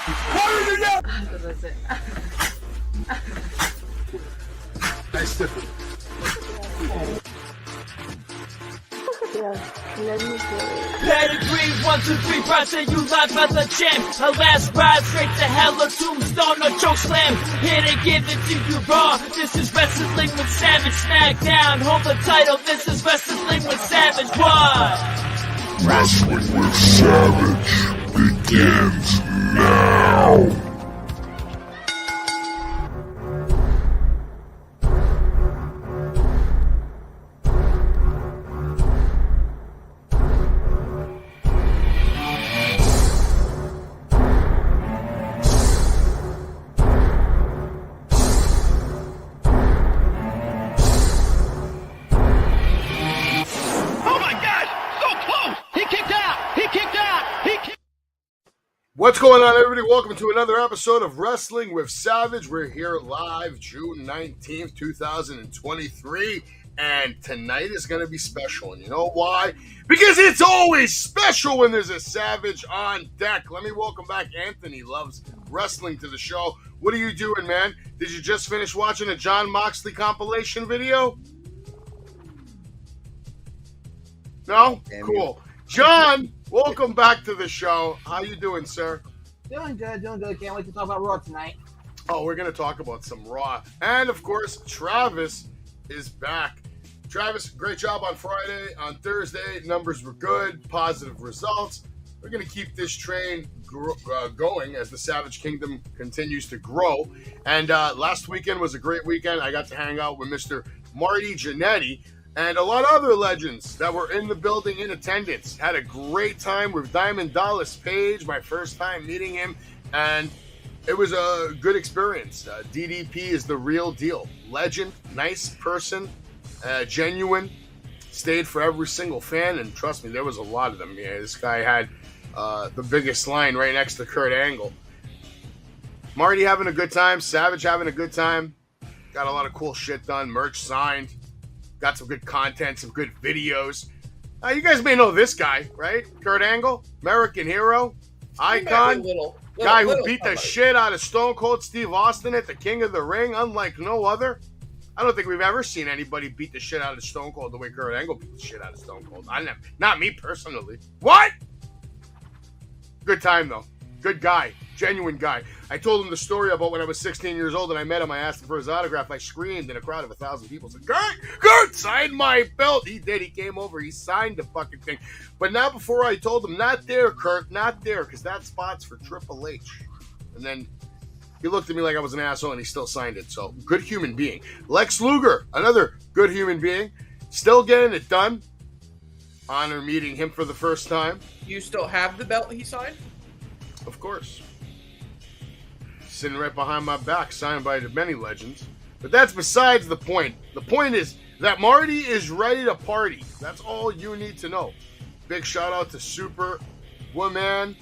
Entonces, Nice different. Pedigree, 1, 2, 3, brought to you live by the champ. A last ride straight to hell, a tombstone, a choke slam. Here to give it to you raw. This is Wrestling with Savage. SmackDown, hold the title. This is Wrestling with Savage. What? Wrestling with Savage begins now. What's going on, everybody? Welcome to another episode of Wrestling with Savage. We're here live June 19th, 2023, and tonight is going to be special. And you know why? Because it's always special when there's a Savage on deck. Let me welcome back Anthony Loves Wrestling to the show. What are you doing, man? Did you just finish watching a Jon Moxley compilation video? No? Cool. John, welcome back to the show. How you doing, sir? Doing good. Can't wait to talk about Raw tonight. Oh, we're going to talk about some Raw. And, of course, Travis is back. Travis, great job on Friday. On Thursday, numbers were good, positive results. We're going to keep this train going as the Savage Kingdom continues to grow. And last weekend was a great weekend. I got to hang out with Mr. Marty Jannetty and a lot of other legends that were in the building in attendance. Had a great time with Diamond Dallas Page, my first time meeting him, and it was a good experience. DDP is the real deal. Legend, nice person, genuine, stayed for every single fan, and trust me, there was a lot of them. Yeah, this guy had the biggest line right next to Kurt Angle. Marty having a good time, Savage having a good time, got a lot of cool shit done, merch signed. Got some good content, some good videos. You guys may know this guy, right? Kurt Angle, American hero, icon, guy who beat the shit out of Stone Cold Steve Austin at the King of the Ring, unlike no other. I don't think we've ever seen anybody beat the shit out of Stone Cold the way Kurt Angle beat the shit out of Stone Cold. Not me personally. What? Good time, though. Good guy. Genuine guy. I told him the story about when I was 16 years old and I met him. I asked him for his autograph. I screamed in a crowd of 1,000 people. Said, Kurt, sign my belt. He did. He came over. He signed the fucking thing. But not before I told him, not there, Kurt, not there, because that spot's for Triple H. And then he looked at me like I was an asshole and he still signed it. So, good human being. Lex Luger, another good human being. Still getting it done. Honor meeting him for the first time. you still have the belt he signed? Of course. Sitting right behind my back, signed by the many legends. But that's besides the point. The point is that Marty is ready to party. That's all you need to know. Big shout out to Superwoman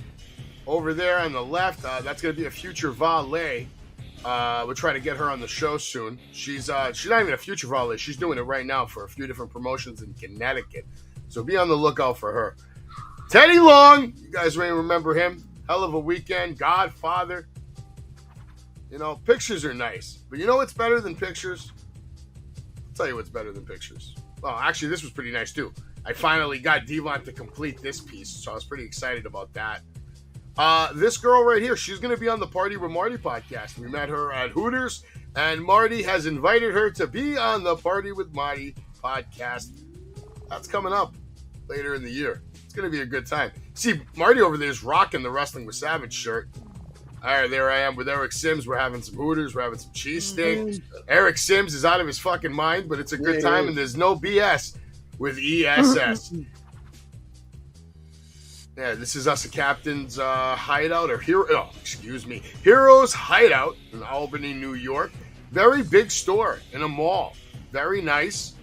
over there on the left. That's going to be a future valet. We'll try to get her on the show soon. She's not even a future valet. She's doing it right now for a few different promotions in Connecticut. So be on the lookout for her. Teddy Long, you guys may remember him. Hell of a weekend. Godfather. You know, pictures are nice. But you know what's better than pictures? I'll tell you what's better than pictures. Well, actually, this was pretty nice, too. I finally got Devon to complete this piece, so I was pretty excited about that. This girl right here, she's going to be on the Party with Marty podcast. We met her at Hooters, and Marty has invited her to be on the Party with Marty podcast. That's coming up later in the year. It's going to be a good time. See, Marty over there is rocking the Wrestling with Savage shirt. All right, there I am with Eric Sims. We're having some Hooters. We're having some cheesesteak. Eric Sims is out of his fucking mind, but it's a good time, and there's no BS with ESS. Yeah, this is us a Captain's Hideout, or Heroes Hideout in Albany, New York. Very big store in a mall. Very nice.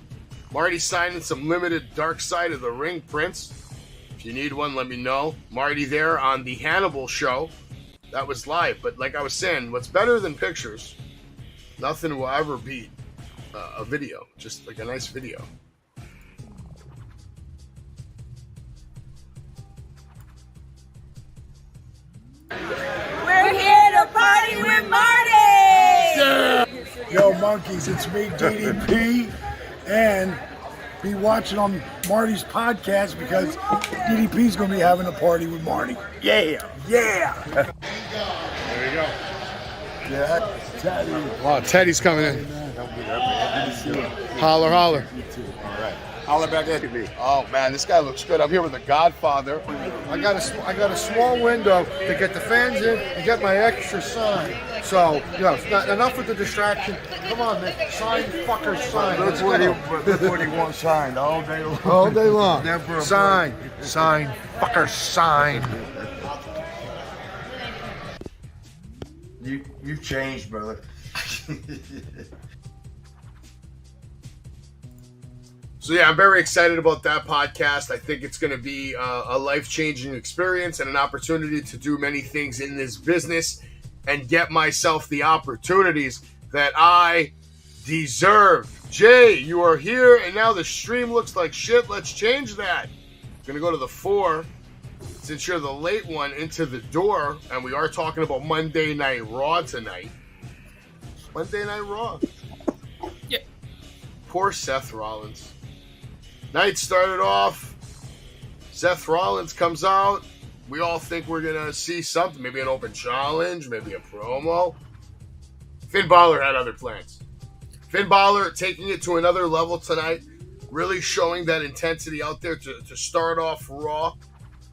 Marty signing some limited Dark Side of the Ring prints. If you need one, let me know. Marty there on the Hannibal show. That was live, but like I was saying, what's better than pictures? Nothing will ever beat a video, just like a nice video. We're Yo, monkeys, it's me, DDP, and be watching on Marty's podcast because DDP's going to be having a party with Marty. Yeah. There you go. Yeah, Teddy. Oh, Teddy's coming in. Holler, holler. You too. All right. Holler back at me. Oh man, this guy looks good. I'm here with the Godfather. I got a small window to get the fans in and get my extra sign. So, not enough with the distraction. Come on, man. Sign, fucker, sign. That's what he wants signed all day long. All day long. Never a Sign, fucker, sign. You've changed, brother. So yeah, I'm very excited about that podcast. I think it's going to be a life-changing experience and an opportunity to do many things in this business and get myself the opportunities that I deserve. Jay, you are here, and now the stream looks like shit. Let's change that. I'm going to go to the 4, since you're the late one, into the door, and we are talking about Monday Night Raw tonight. Monday Night Raw. Yeah. Poor Seth Rollins. Night started off, Seth Rollins comes out. We all think we're going to see something, maybe an open challenge, maybe a promo. Finn Balor had other plans. Finn Balor taking it to another level tonight, really showing that intensity out there to start off Raw.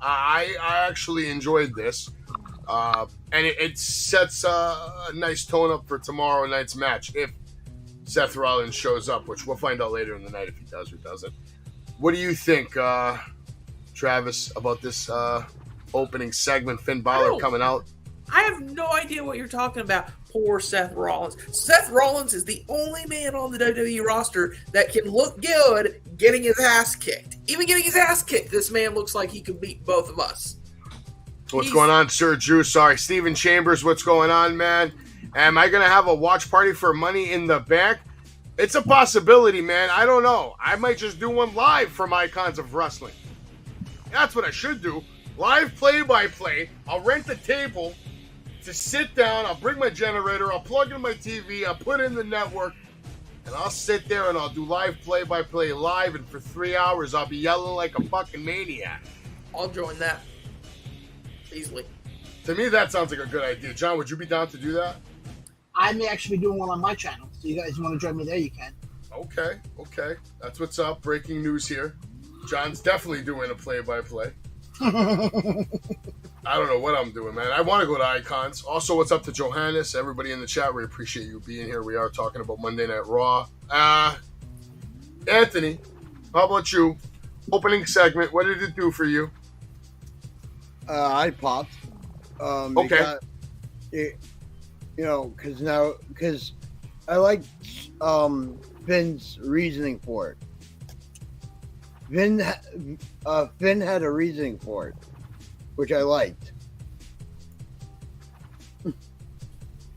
I actually enjoyed this, and it sets a nice tone up for tomorrow night's match if Seth Rollins shows up, which we'll find out later in the night if he does or doesn't. What do you think, Travis, about this opening segment, Finn Balor coming out? I have no idea what you're talking about. Poor Seth Rollins. Seth Rollins is the only man on the WWE roster that can look good getting his ass kicked. Even getting his ass kicked, this man looks like he could beat both of us. What's going on, Sir Drew? Sorry, Steven Chambers, what's going on, man? Am I going to have a watch party for Money in the Bank? It's a possibility, man. I don't know. I might just do one live from Icons of Wrestling. That's what I should do. Live play-by-play. I'll rent the table to sit down. I'll bring my generator. I'll plug in my TV. I'll put in the network. And I'll sit there and I'll do live play-by-play live. And for 3 hours, I'll be yelling like a fucking maniac. I'll join that. Easily. To me, that sounds like a good idea. John, would you be down to do that? I may actually be doing one on my channel. So you guys want to join me there, you can. Okay. That's what's up. Breaking news here. John's definitely doing a play-by-play. I don't know what I'm doing, man. I want to go to Icons. Also, what's up to Johannes? Everybody in the chat, we appreciate you being here. We are talking about Monday Night Raw. Anthony, how about you? Opening segment, what did it do for you? I popped. Okay. Because I like Finn's reasoning for it. Finn had a reasoning for it, which I liked.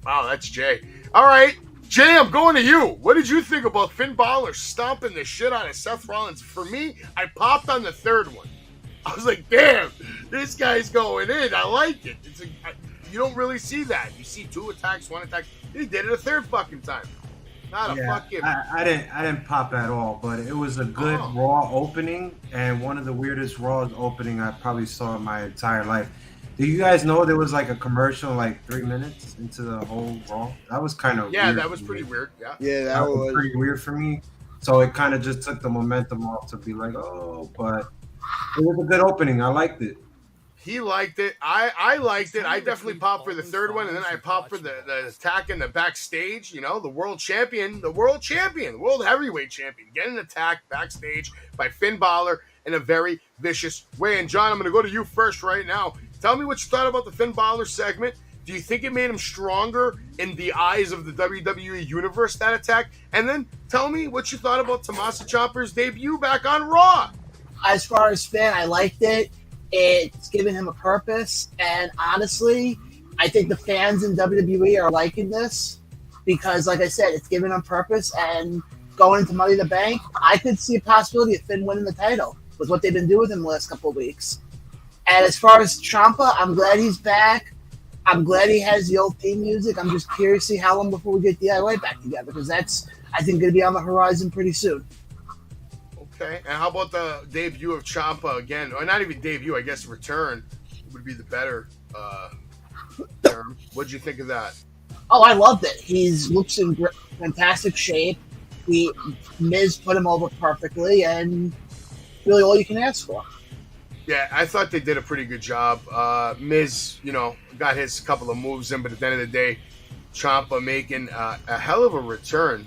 Wow, that's Jay. All right, Jay, I'm going to you. What did you think about Finn Balor stomping the shit out of Seth Rollins? For me, I popped on the third one. I was like, damn, this guy's going in. I like it. You don't really see that. You see 2 attacks, 1 attack. He did it a third fucking time. Not a fucking. I didn't pop at all, but it was a good Raw opening and one of the weirdest Raw opening I probably saw in my entire life. Do you guys know there was like a commercial like 3 minutes into the whole Raw? That was kind of weird. That was pretty weird. Yeah, that was pretty weird for me. So it kind of just took the momentum off to be like, but it was a good opening. I liked it. He liked it. I liked it. I definitely popped for the third one, and then I popped for the attack in the backstage. You know, the world heavyweight champion, getting attacked backstage by Finn Balor in a very vicious way. And John, I'm going to go to you first right now. Tell me what you thought about the Finn Balor segment. Do you think it made him stronger in the eyes of the WWE Universe, that attack? And then tell me what you thought about Tommaso Ciampa's debut back on Raw. As far as Finn, I liked it. It's given him a purpose, and honestly, I think the fans in WWE are liking this because, like I said, it's given him purpose. And going into Money in the Bank, I could see a possibility of Finn winning the title with what they've been doing with him the last couple of weeks. And as far as Ciampa, I'm glad he's back. I'm glad he has the old theme music. I'm just curious to see how long before we get DIY back together, because that's, I think, going to be on the horizon pretty soon. Okay, and how about the debut of Ciampa again? Or not even debut, I guess return would be the better term. What'd you think of that? Oh, I loved it. Looks in fantastic shape. Miz put him over perfectly, and really all you can ask for. Yeah, I thought they did a pretty good job. Miz, got his couple of moves in, but at the end of the day, Ciampa making a hell of a return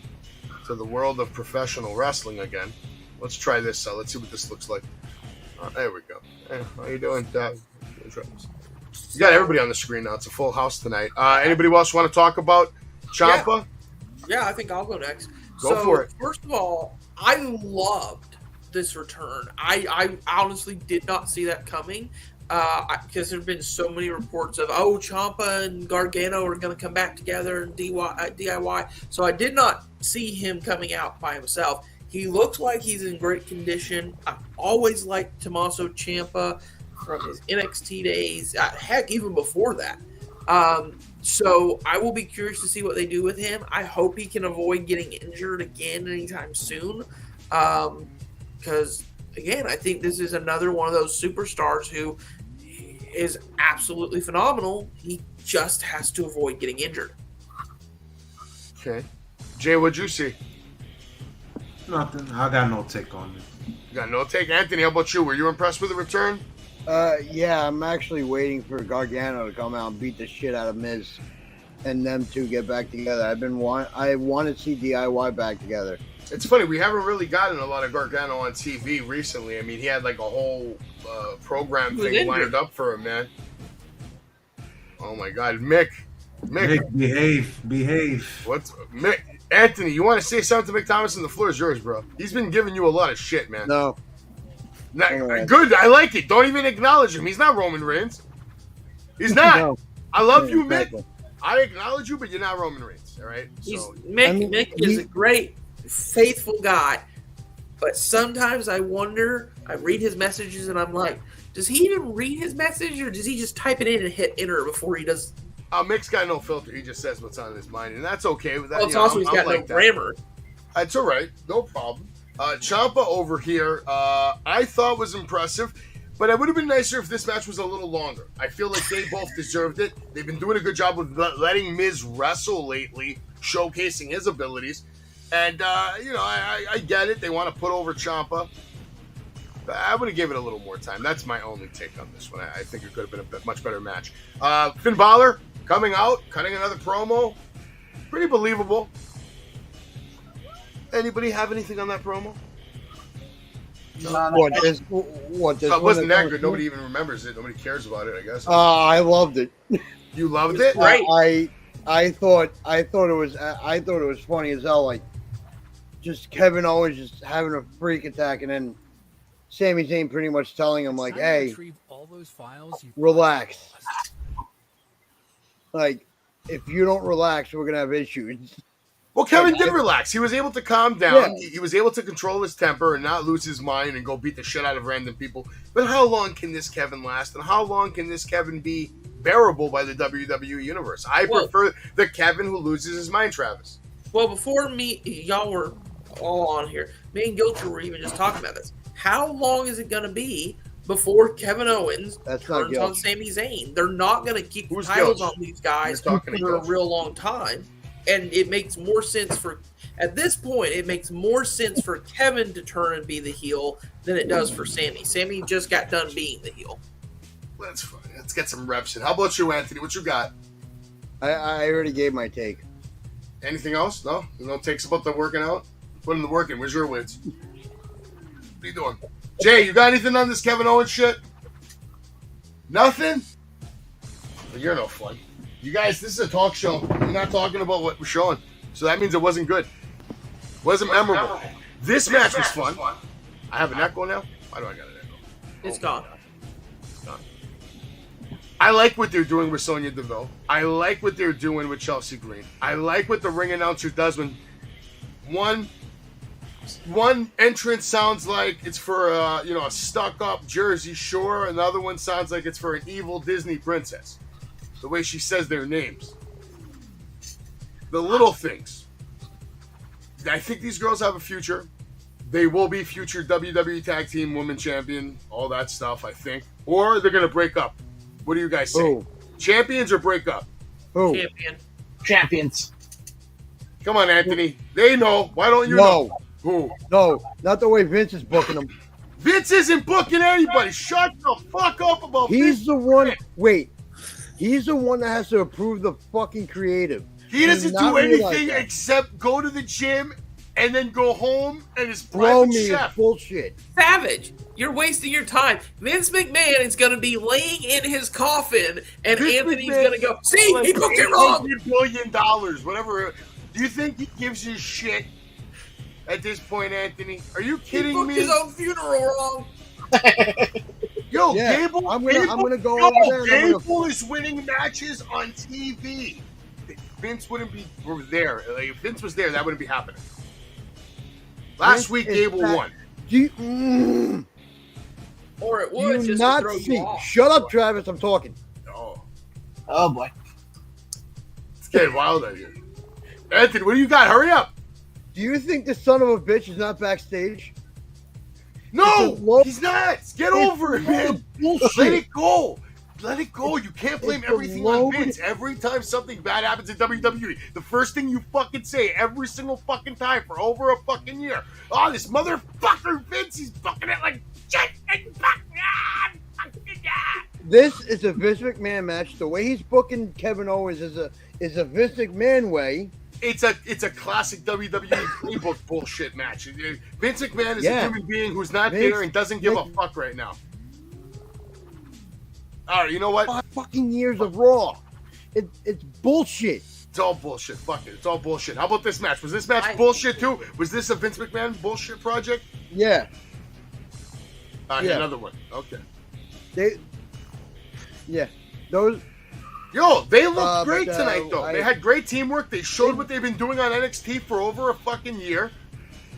to the world of professional wrestling again. Let's try this. Let's see what this looks like. There we go. Hey, how you doing, Dad? You got everybody on the screen now. It's a full house tonight. Anybody else want to talk about Ciampa? Yeah, I think I'll go next. Go for it. First of all, I loved this return. I honestly did not see that coming because there have been so many reports of, Ciampa and Gargano are going to come back together and DIY. So I did not see him coming out by himself. He looks like he's in great condition. I've always liked Tommaso Ciampa from his NXT days. Heck, even before that. So I will be curious to see what they do with him. I hope he can avoid getting injured again anytime soon. Because, again, I think this is another one of those superstars who is absolutely phenomenal. He just has to avoid getting injured. Okay. Jay, what'd you see? Nothing. I got no take on it. You got no take? Anthony, how about you? Were you impressed with the return? Yeah, I'm actually waiting for Gargano to come out and beat the shit out of Miz and them two get back together. I want to see DIY back together. It's funny, we haven't really gotten a lot of Gargano on TV recently. I mean, he had like a whole program thing lined up for him, man. Oh my God, Mick, behave. What's Mick? Anthony, you want to say something to Mick Thomas? And the floor is yours, bro. He's been giving you a lot of shit, man. No. Good, I like it. Don't even acknowledge him. He's not Roman Reigns. He's not. No. I love you, exactly. Mick. I acknowledge you, but you're not Roman Reigns, all right? So, Mick is a great, faithful guy, but sometimes I wonder, I read his messages and I'm like, does he even read his message, or does he just type it in and hit enter before he does? Mick's got no filter. He just says what's on his mind, and that's okay. With that, well, it's also he's got no grammar. That's all right. No problem. Ciampa over here, I thought was impressive, but it would have been nicer if this match was a little longer. I feel like they both deserved it. They've been doing a good job with letting Miz wrestle lately, showcasing his abilities. And, I get it. They want to put over Ciampa. But I would have given it a little more time. That's my only take on this one. I think it could have been a much better match. Finn Balor coming out, cutting another promo. Pretty believable. Anybody have anything on that promo? No. What? It wasn't that good. Nobody even remembers it. Nobody cares about it, I guess. I loved it. You loved it? Right. I thought it was funny as hell. Like, just Kevin Owens just having a freak attack, and then Sami Zayn pretty much telling him like, "Hey, relax. Like, if you don't relax, we're gonna have issues." Well, Kevin did relax. He was able to calm down. Yeah. He was able to control his temper and not lose his mind and go beat the shit out of random people. But how long can this Kevin last? And how long can this Kevin be bearable by the WWE Universe? I prefer the Kevin who loses his mind, Travis. Well, before y'all were all on here, me and Gilcher were even just talking about this. How long is it going to be before Kevin Owens turns on Sami Zayn? They're not going to keep the titles on these guys for a real long time. And it makes more sense at this point, it makes more sense for Kevin to turn and be the heel than it does for Sami. Sami just got done being the heel. That's fine. Let's get some reps in. How about you, Anthony? What you got? I already gave my take. Anything else? No? No takes about the working out? Put in the work in. Where's your wins? What are you doing? Jay, you got anything on this Kevin Owens shit? Nothing? Well, you're no fun. You guys, this is a talk show. We're not talking about what we're showing. So that means it wasn't good. Wasn't memorable. This match was fun. I have an echo now? Why do I got an echo? It's gone. I like what they're doing with Sonya Deville. I like what they're doing with Chelsea Green. I like what the ring announcer does when one entrance sounds like it's for a stuck-up Jersey Shore, and the other one sounds like it's for an evil Disney princess. the way she says their names. The little things. I think these girls have a future. They will be future WWE Tag Team Women Champion, all that stuff, I think. Or they're going to break up. What do you guys say? Who? Champions or break up? Who? Champions. Come on, Anthony. They know. Why don't you know? Who? No, not the way Vince is booking them. Vince isn't booking anybody. Shut the fuck up about Vince. He's the one. Wait, he's the one that has to approve the fucking creative. He doesn't Do not do realize anything that. except go to the gym and then go home and his Blow private me is chef. bullshit. Savage, you're wasting your time. Vince McMahon is going to be laying in his coffin, and Vince Anthony's McMahon going to go, see, he booked it wrong. $800 billion, whatever. Do you think he gives you shit at this point, Anthony? Are you He kidding booked me? his own funeral wrong. Yo, Yeah, Gable, I'm gonna go yo, over there and I'm Gable is winning matches on TV. Vince wouldn't be there. Like, if Vince was there, that wouldn't be happening. Last Vince week, is Gable back. won. Do you, Or it do would you just not to throw see? you off. Shut up, Travis. I'm talking. Oh, Oh boy. it's getting wild out here. Anthony, what do you got? Hurry up. Do you think the son of a bitch is not backstage? No, It's a low- he's not. Get over it, man. Bullshit. Let it go. Let it go. You can't blame It's a everything on low- Vince. Every time something bad happens in WWE, the first thing you fucking say every single fucking time for over a fucking year, oh, this motherfucker Vince, he's fucking it like shit. This is a Vince McMahon match. The way he's booking Kevin Owens is a Vince McMahon way. It's a classic WWE playbook bullshit match. Vince McMahon is a Yeah. human being who's not Vince- there and doesn't give a Vince- fuck right now. All right, you know what? 5 fucking years of Raw. It's bullshit. It's all bullshit. Fuck it. It's all bullshit. How about this match? Was this match I- bullshit too? Was this a Vince McMahon bullshit project? Yeah. Yeah. Another one. Okay. Those. Yo, they looked great but, tonight, though. They had great teamwork. They showed what they've been doing on NXT for over a fucking year.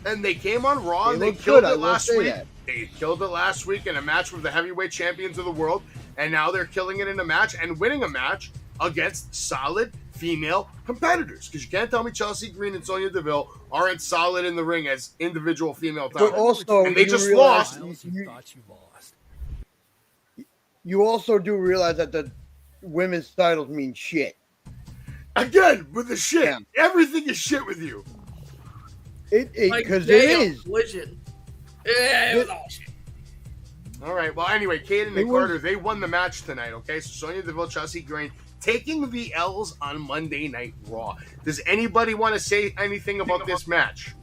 And they came on Raw and they looked killed good, I it will last say week. that. They killed it last week in a match with the heavyweight champions of the world. And now they're killing it in a match and winning a match against solid female competitors. Because you can't tell me Chelsea Green and Sonya Deville aren't solid in the ring as individual female But talent. also, And they you just realize- lost. You also do realize that the women's titles mean shit. Again, with the shit. Yeah. Everything is shit with you. Like, Because it damn, is. Collision. Yeah, it was all shit. All right. Well, anyway, Caden It and was- Carter, they won the match tonight, okay? So Sonya Deville, Chelsea Green, taking the L's on Monday Night Raw. Does anybody want to say anything about this match?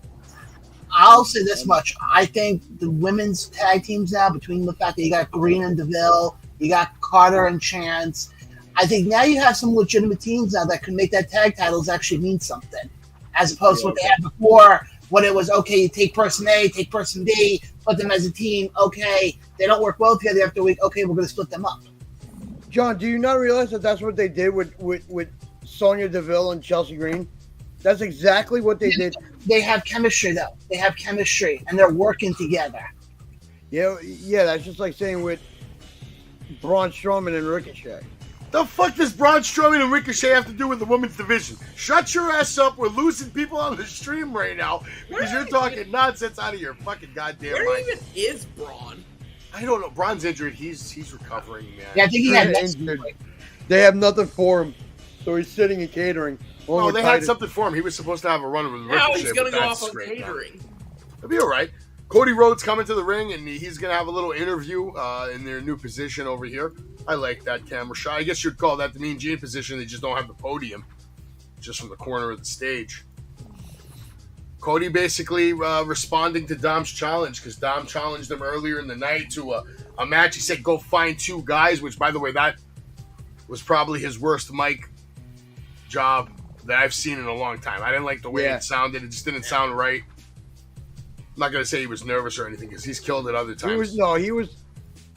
I'll say this much. I think the women's tag teams now, between the fact that you got Green and DeVille, you got Carter and Chance, I think now you have some legitimate teams now that can make that tag titles actually mean something. As opposed to what they had before, when it was, okay, you take person A, take person B, put them as a team. Okay, they don't work well together after a week. Okay, we're going to split them up. John, do you not realize that that's what they did with Sonya Deville and Chelsea Green? That's exactly what they did. They have chemistry, though. They have chemistry, and they're working together. Yeah, that's just like saying with Braun Strowman and Ricochet. The fuck does Braun Strowman and Ricochet have to do with the women's division? Shut your ass up. We're losing people on the stream right now because you're talking nonsense out of your fucking goddamn Where mind. even is Braun? I don't know. Braun's injured. He's recovering, man. Yeah, I think he had next Injured. They have nothing for him, so he's sitting in catering. Oh, they had something for him. He was supposed to have a run with Now Ricochet. he's going to but go that's off on straight down. catering. It'll be all right. Cody Rhodes coming to the ring, and he's going to have a little interview in their new position over here. I like that camera shot. I guess you'd call that the Mean Gene position. They just don't have the podium, just from the corner of the stage. Cody basically responding to Dom's challenge because Dom challenged him earlier in the night to a match. He said, go find 2 guys, which, by the way, that was probably his worst mic job that I've seen in a long time. I didn't like the way it sounded. It just didn't sound right. I'm not going to say he was nervous or anything because he's killed it other times.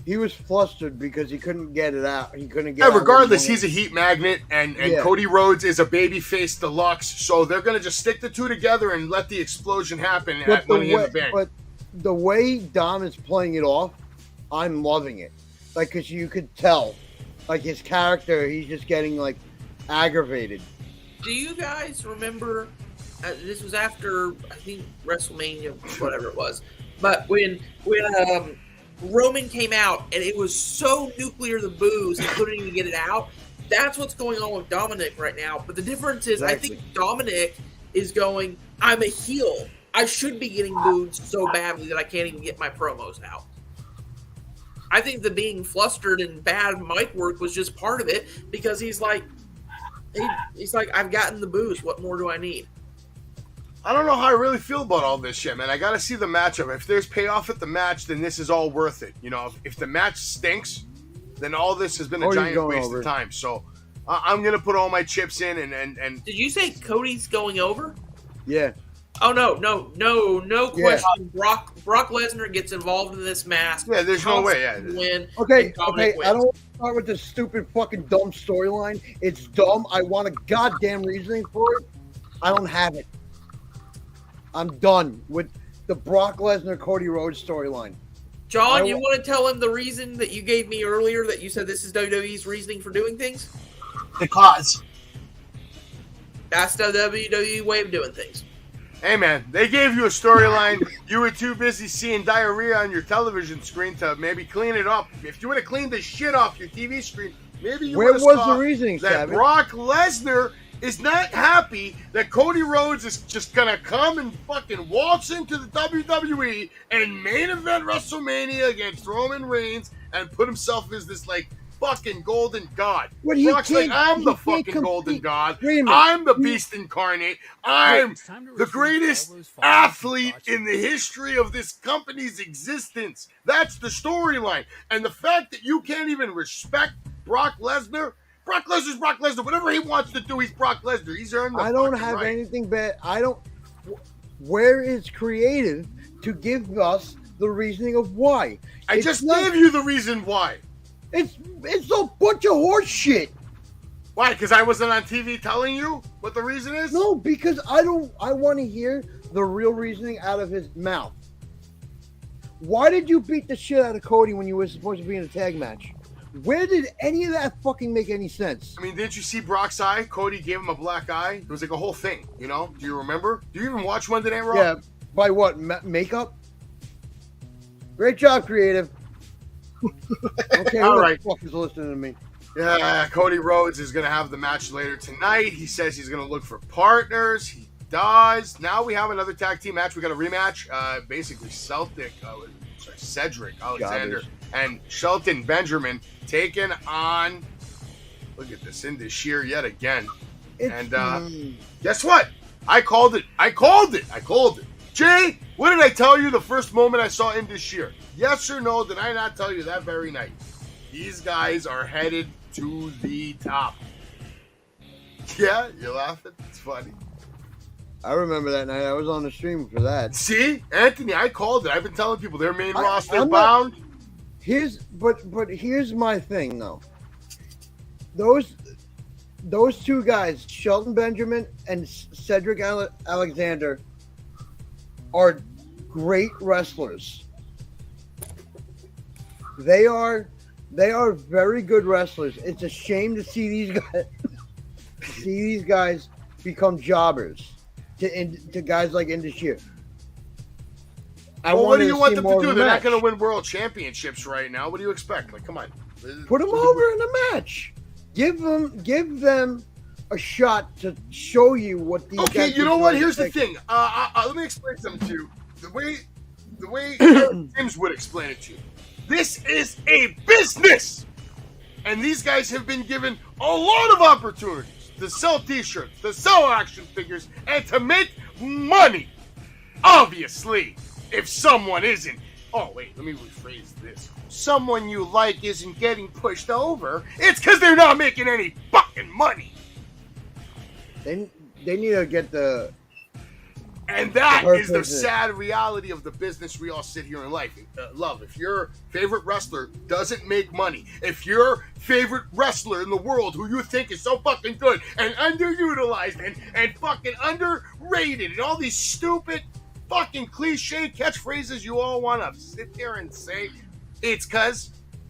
He was flustered because he couldn't get it out. He couldn't get it out. Regardless, he's a heat magnet, and Yeah. Cody Rhodes is a babyface deluxe, so they're going to just stick the two together and let the explosion happen at Money in the Bank. But the way Dom is playing it off, I'm loving it. Like, because you could tell like his character, he's just getting like aggravated. Do you guys remember? This was after I think WrestleMania, whatever it was. But when Roman came out and it was so nuclear the booze, he couldn't even get it out. That's what's going on with Dominic right now. But the difference is, Exactly. I think Dominic is going, I'm a heel. I should be getting booed so badly that I can't even get my promos out. I think the being flustered and bad mic work was just part of it because he's like, I've gotten the booze. What more do I need? I don't know how I really feel about all this shit, man. I got to see the matchup. If there's payoff at the match, then this is all worth it. You know, if the match stinks, then all this has been a giant waste of time. So I'm going to put all my chips in and Did you say Cody's going over? Yeah. Oh, no question. Brock Lesnar gets involved in this match. Yeah, there's no way. Yeah. Win. Okay. Dominic wins. I don't want to start with this stupid fucking dumb storyline. It's dumb. I want a goddamn reasoning for it. I don't have it. I'm done with the Brock Lesnar Cody Rhodes storyline. John, you want to tell him the reason that you gave me earlier that you said this is WWE's reasoning for doing things? Because That's the WWE way of doing things. Hey, man, they gave you a storyline. You were too busy seeing diarrhea on your television screen to maybe clean it up. If you would have cleaned the shit off your TV screen, maybe you would have Where was saw the reasoning, that Savage? Brock Lesnar is not happy that Cody Rhodes is just going to come and fucking waltz into the WWE and main event WrestleMania against Roman Reigns and put himself as this, like, fucking golden god. What, he Brock's like, can't- I'm he the can't fucking compete. golden god. Wait a minute. I'm the beast incarnate. I'm the greatest athlete in the history of this company's existence. That's the storyline. And the fact that you can't even respect Brock Lesnar, Brock Lesnar's Brock Lesnar. Whatever he wants to do, he's Brock Lesnar. He's earned the I don't fucking have right. anything bad. I don't. Where is creative to give us the reasoning of why? I It's just not- gave you the reason why. It's a bunch of horse shit. Why? Because I wasn't on TV telling you what the reason is? No, because I want to hear the real reasoning out of his mouth. Why did you beat the shit out of Cody when you were supposed to be in a tag match? Where did any of that fucking make any sense? I mean, didn't you see Brock's eye? Cody gave him a black eye. It was like a whole thing, you know? Do you remember? Do you even watch Monday Night Raw? Yeah, by what? Makeup? Great job, creative. Okay, All who right. the fuck is listening to me? Yeah, Cody Rhodes is going to have the match later tonight. He says he's going to look for partners. He does. Now we have another tag team match. We got a rematch. Basically, Cedric Alexander and Shelton Benjamin taking on, look at this, Indus yet again. And guess what? I called it. Jay, what did I tell you the first moment I saw Indus? Yes or no? Did I not tell you that very night? These guys are headed to the top. Yeah, you're laughing. It's funny. I remember that night. I was on the stream for that. See, Anthony, I called it. I've been telling people their main roster I'm bound. But here's my thing though. Those two guys, Shelton Benjamin and Cedric Alexander, are great wrestlers. They are very good wrestlers. It's a shame to see these guys become jobbers to guys like Indus. Well, what do you want them to do? They're not match. going to win world championships right now. What do you expect? Like, come on. Put them over in a match. Give them a shot to show you what these Okay, guys you know look what? like. Here's the thing. Let me explain something to you. The way James would explain it to you. This is a business, and these guys have been given a lot of opportunities to sell T-shirts, to sell action figures, and to make money. Obviously, if someone isn't, oh wait, let me rephrase this. Someone you like isn't getting pushed over, it's because they're not making any fucking money. They need to get the. And that Her is the business. sad reality of the business we all sit here and love. If your favorite wrestler doesn't make money, if your favorite wrestler in the world who you think is so fucking good and underutilized and fucking underrated and all these stupid fucking cliche catchphrases you all want to sit there and say, it's because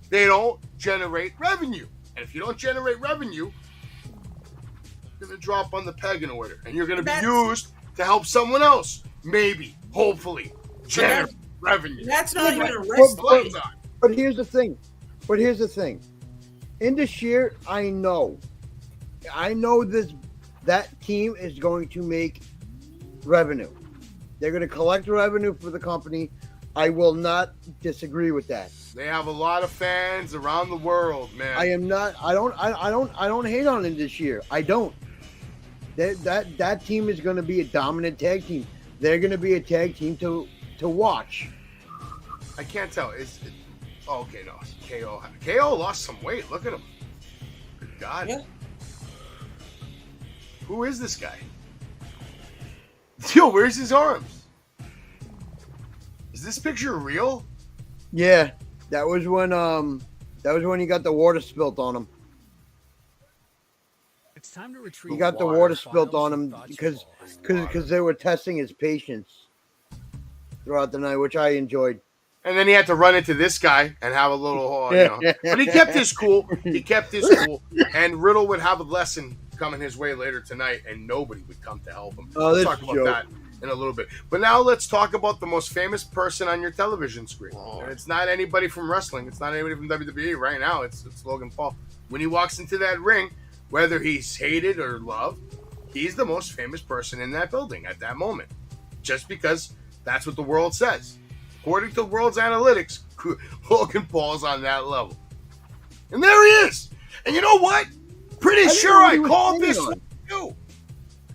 they don't generate revenue. And if you don't generate revenue, you're going to drop on the pecking order. And you're going to be used to help someone else. Maybe, hopefully, generate revenue. That's not even a wrestling. But here's the thing. In this year, I know that team is going to make revenue. They're going to collect revenue for the company. I will not disagree with that. They have a lot of fans around the world, man. I don't hate on them this year. I don't. That team is going to be a dominant tag team. They're going to be a tag team to watch. I can't tell. Okay, no. KO lost some weight. Look at him. Good God. Yeah. Who is this guy? Yo, where's his arms? Is this picture real? Yeah, that was when he got the water spilt on him. It's time to retrieve. He got the water spilt on him because they were testing his patience throughout the night, which I enjoyed. And then he had to run into this guy and have a little, But he kept his cool. And Riddle would have a lesson coming his way later tonight, and nobody would come to help him. Oh, we'll talk about that in a little bit. But now let's talk about the most famous person on your television screen. And it's not anybody from wrestling. It's not anybody from WWE right now. It's Logan Paul. When he walks into that ring, whether he's hated or loved, he's the most famous person in that building at that moment. Just because that's what the world says. According to the world's analytics, Logan Paul's on that level. And there he is. And you know what? Pretty sure I called this one too.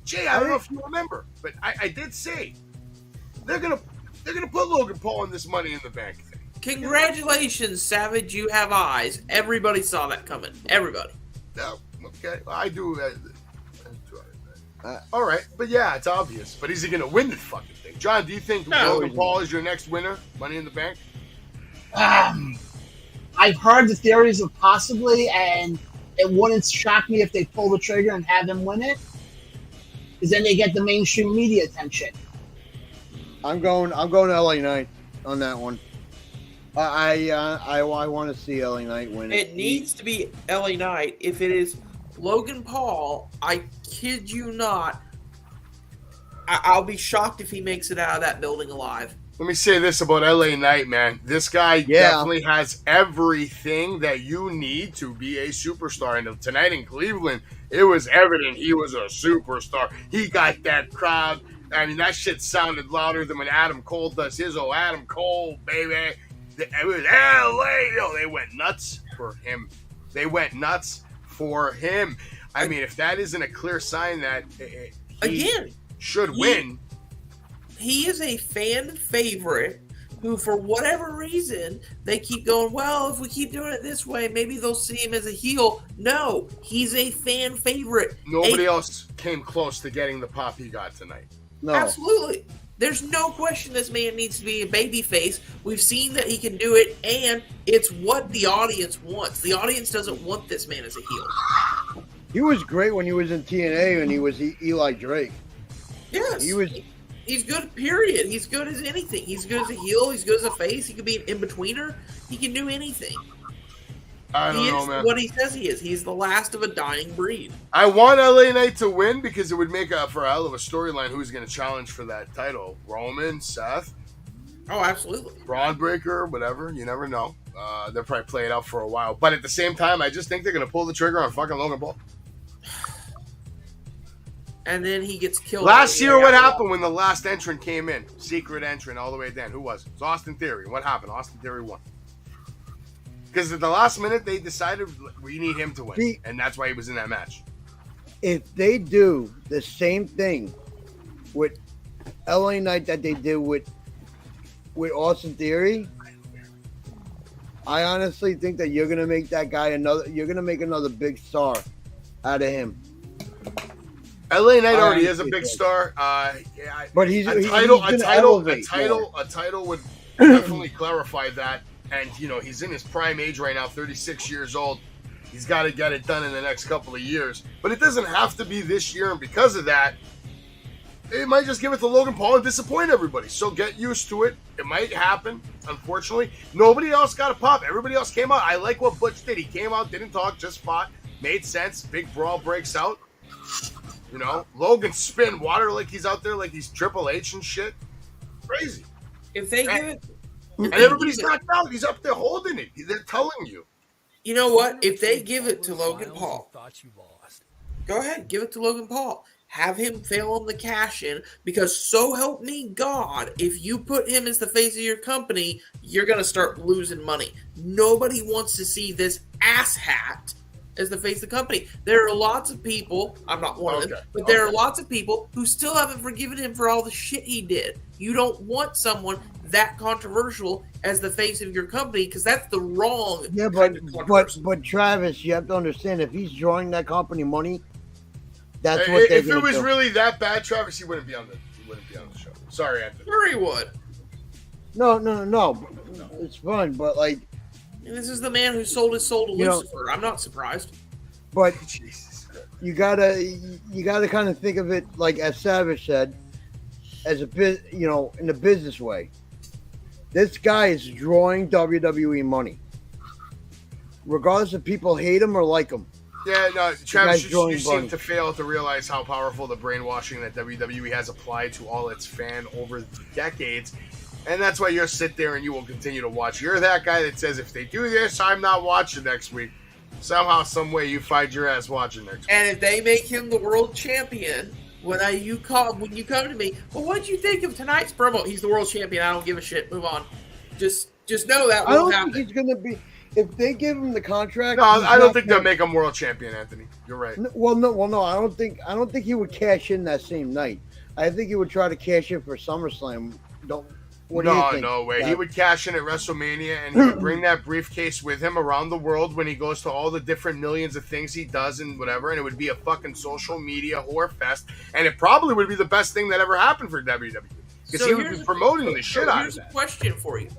Jay, I don't know if you remember, but I did say they're gonna put Logan Paul in this Money in the Bank thing. Congratulations, Savage. You have eyes. Everybody saw that coming. Everybody. No, okay. I do. All right, but yeah, it's obvious. But is he gonna win the fucking thing? John, do you think Logan Paul is your next winner, Money in the Bank? I've heard the theories of possibly, and it wouldn't shock me if they pull the trigger and have him win it, because then they get the mainstream media attention. I'm going LA Knight on that one. I want to see LA Knight win it. It needs to be LA Knight. If it is Logan Paul, I kid you not, I'll be shocked if he makes it out of that building alive. Let me say this about LA Knight, man. This guy definitely has everything that you need to be a superstar. And tonight in Cleveland, it was evident he was a superstar. He got that crowd. I mean, that shit sounded louder than when Adam Cole does his. Oh, Adam Cole, baby. It was LA. Yo, they went nuts for him. I mean, if that isn't a clear sign that he should win. He is a fan favorite who, for whatever reason, they keep going, well, if we keep doing it this way, maybe they'll see him as a heel. No, he's a fan favorite. Nobody else came close to getting the pop he got tonight. No. Absolutely. There's no question this man needs to be a babyface. We've seen that he can do it, and it's what the audience wants. The audience doesn't want this man as a heel. He was great when he was in TNA and he was Eli Drake. Yes. He's good, period. He's good as anything. He's good as a heel. He's good as a face. He could be an in-betweener. He can do anything. I don't know, man. What he says he is. He's the last of a dying breed. I want LA Knight to win because it would make for a hell of a storyline who's going to challenge for that title. Roman, Seth. Oh, absolutely. Braun Breaker, whatever. You never know. They'll probably play it out for a while. But at the same time, I just think they're going to pull the trigger on fucking Logan Paul. And then he gets killed. Last year, what happened when the last entrant came in? Secret entrant all the way down. Who was it? It was Austin Theory. What happened? Austin Theory won. Because at the last minute, they decided we need him to win. And that's why he was in that match. If they do the same thing with LA Knight that they did with Austin Theory, I honestly think that you're going to make that guy another big star out of him. LA Knight already is a big star. But a title would definitely clarify that. And he's in his prime age right now, 36 years old. He's got to get it done in the next couple of years. But it doesn't have to be this year, and because of that, it might just give it to Logan Paul and disappoint everybody. So get used to it. It might happen, unfortunately. Nobody else got a pop. Everybody else came out. I like what Butch did. He came out, didn't talk, just fought. Made sense. Big brawl breaks out. You know, Logan spin water like he's out there like he's Triple H and shit. Crazy. If they give it... And everybody's knocked out. He's up there holding it. They're telling you. You know what? If they give it to Logan Paul, go ahead, give it to Logan Paul. Have him fail on the cash-in, because so help me God, if you put him as the face of your company, you're going to start losing money. Nobody wants to see this asshat as the face of the company. There are lots of people, I'm not one of them, but there are lots of people who still haven't forgiven him for all the shit he did. You don't want someone that controversial as the face of your company, because that's the wrong kind of controversy. But Travis, you have to understand, if he's drawing that company money, that's what they're If it was really that bad, Travis, he wouldn't be on the show. Sorry, Anthony. Sure he would. No. It's fun, but like, and this is the man who sold his soul to Lucifer. I'm not surprised. But Jesus Christ. you gotta kind of think of it like, as Savage said, as in a business way. This guy is drawing WWE money, regardless if people hate him or like him. Yeah, no, Travis, you seem to fail to realize how powerful the brainwashing that WWE has applied to all its fan over the decades. And that's why you'll sit there and you will continue to watch. You're that guy that says, if they do this, I'm not watching next week. Somehow, some way, you find your ass watching next week. And if they make him the world champion, when you come to me, well, what did you think of tonight's promo? He's the world champion. I don't give a shit. Move on. Just know that I won't don't happen. think he's gonna be. If they give him the contract, No, I don't think they'll make him world champion, Anthony. You're right. No. I don't think he would cash in that same night. I think he would try to cash in for SummerSlam. No way. He would cash in at WrestleMania, and he would bring that briefcase with him around the world when he goes to all the different millions of things he does and whatever, and it would be a fucking social media whore fest, and it probably would be the best thing that ever happened for WWE, because he would be promoting the shit out of that. Here's a question for you.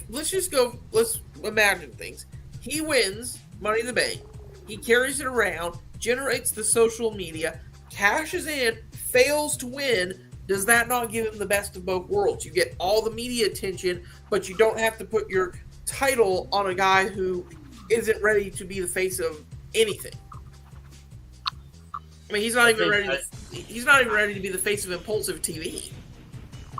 Let's imagine things. He wins Money in the Bank. He carries it around, generates the social media, cashes in, fails to win. Does that not give him the best of both worlds? You get all the media attention, but you don't have to put your title on a guy who isn't ready to be the face of anything. I mean, he's not even ready to be the face of Impulsive TV.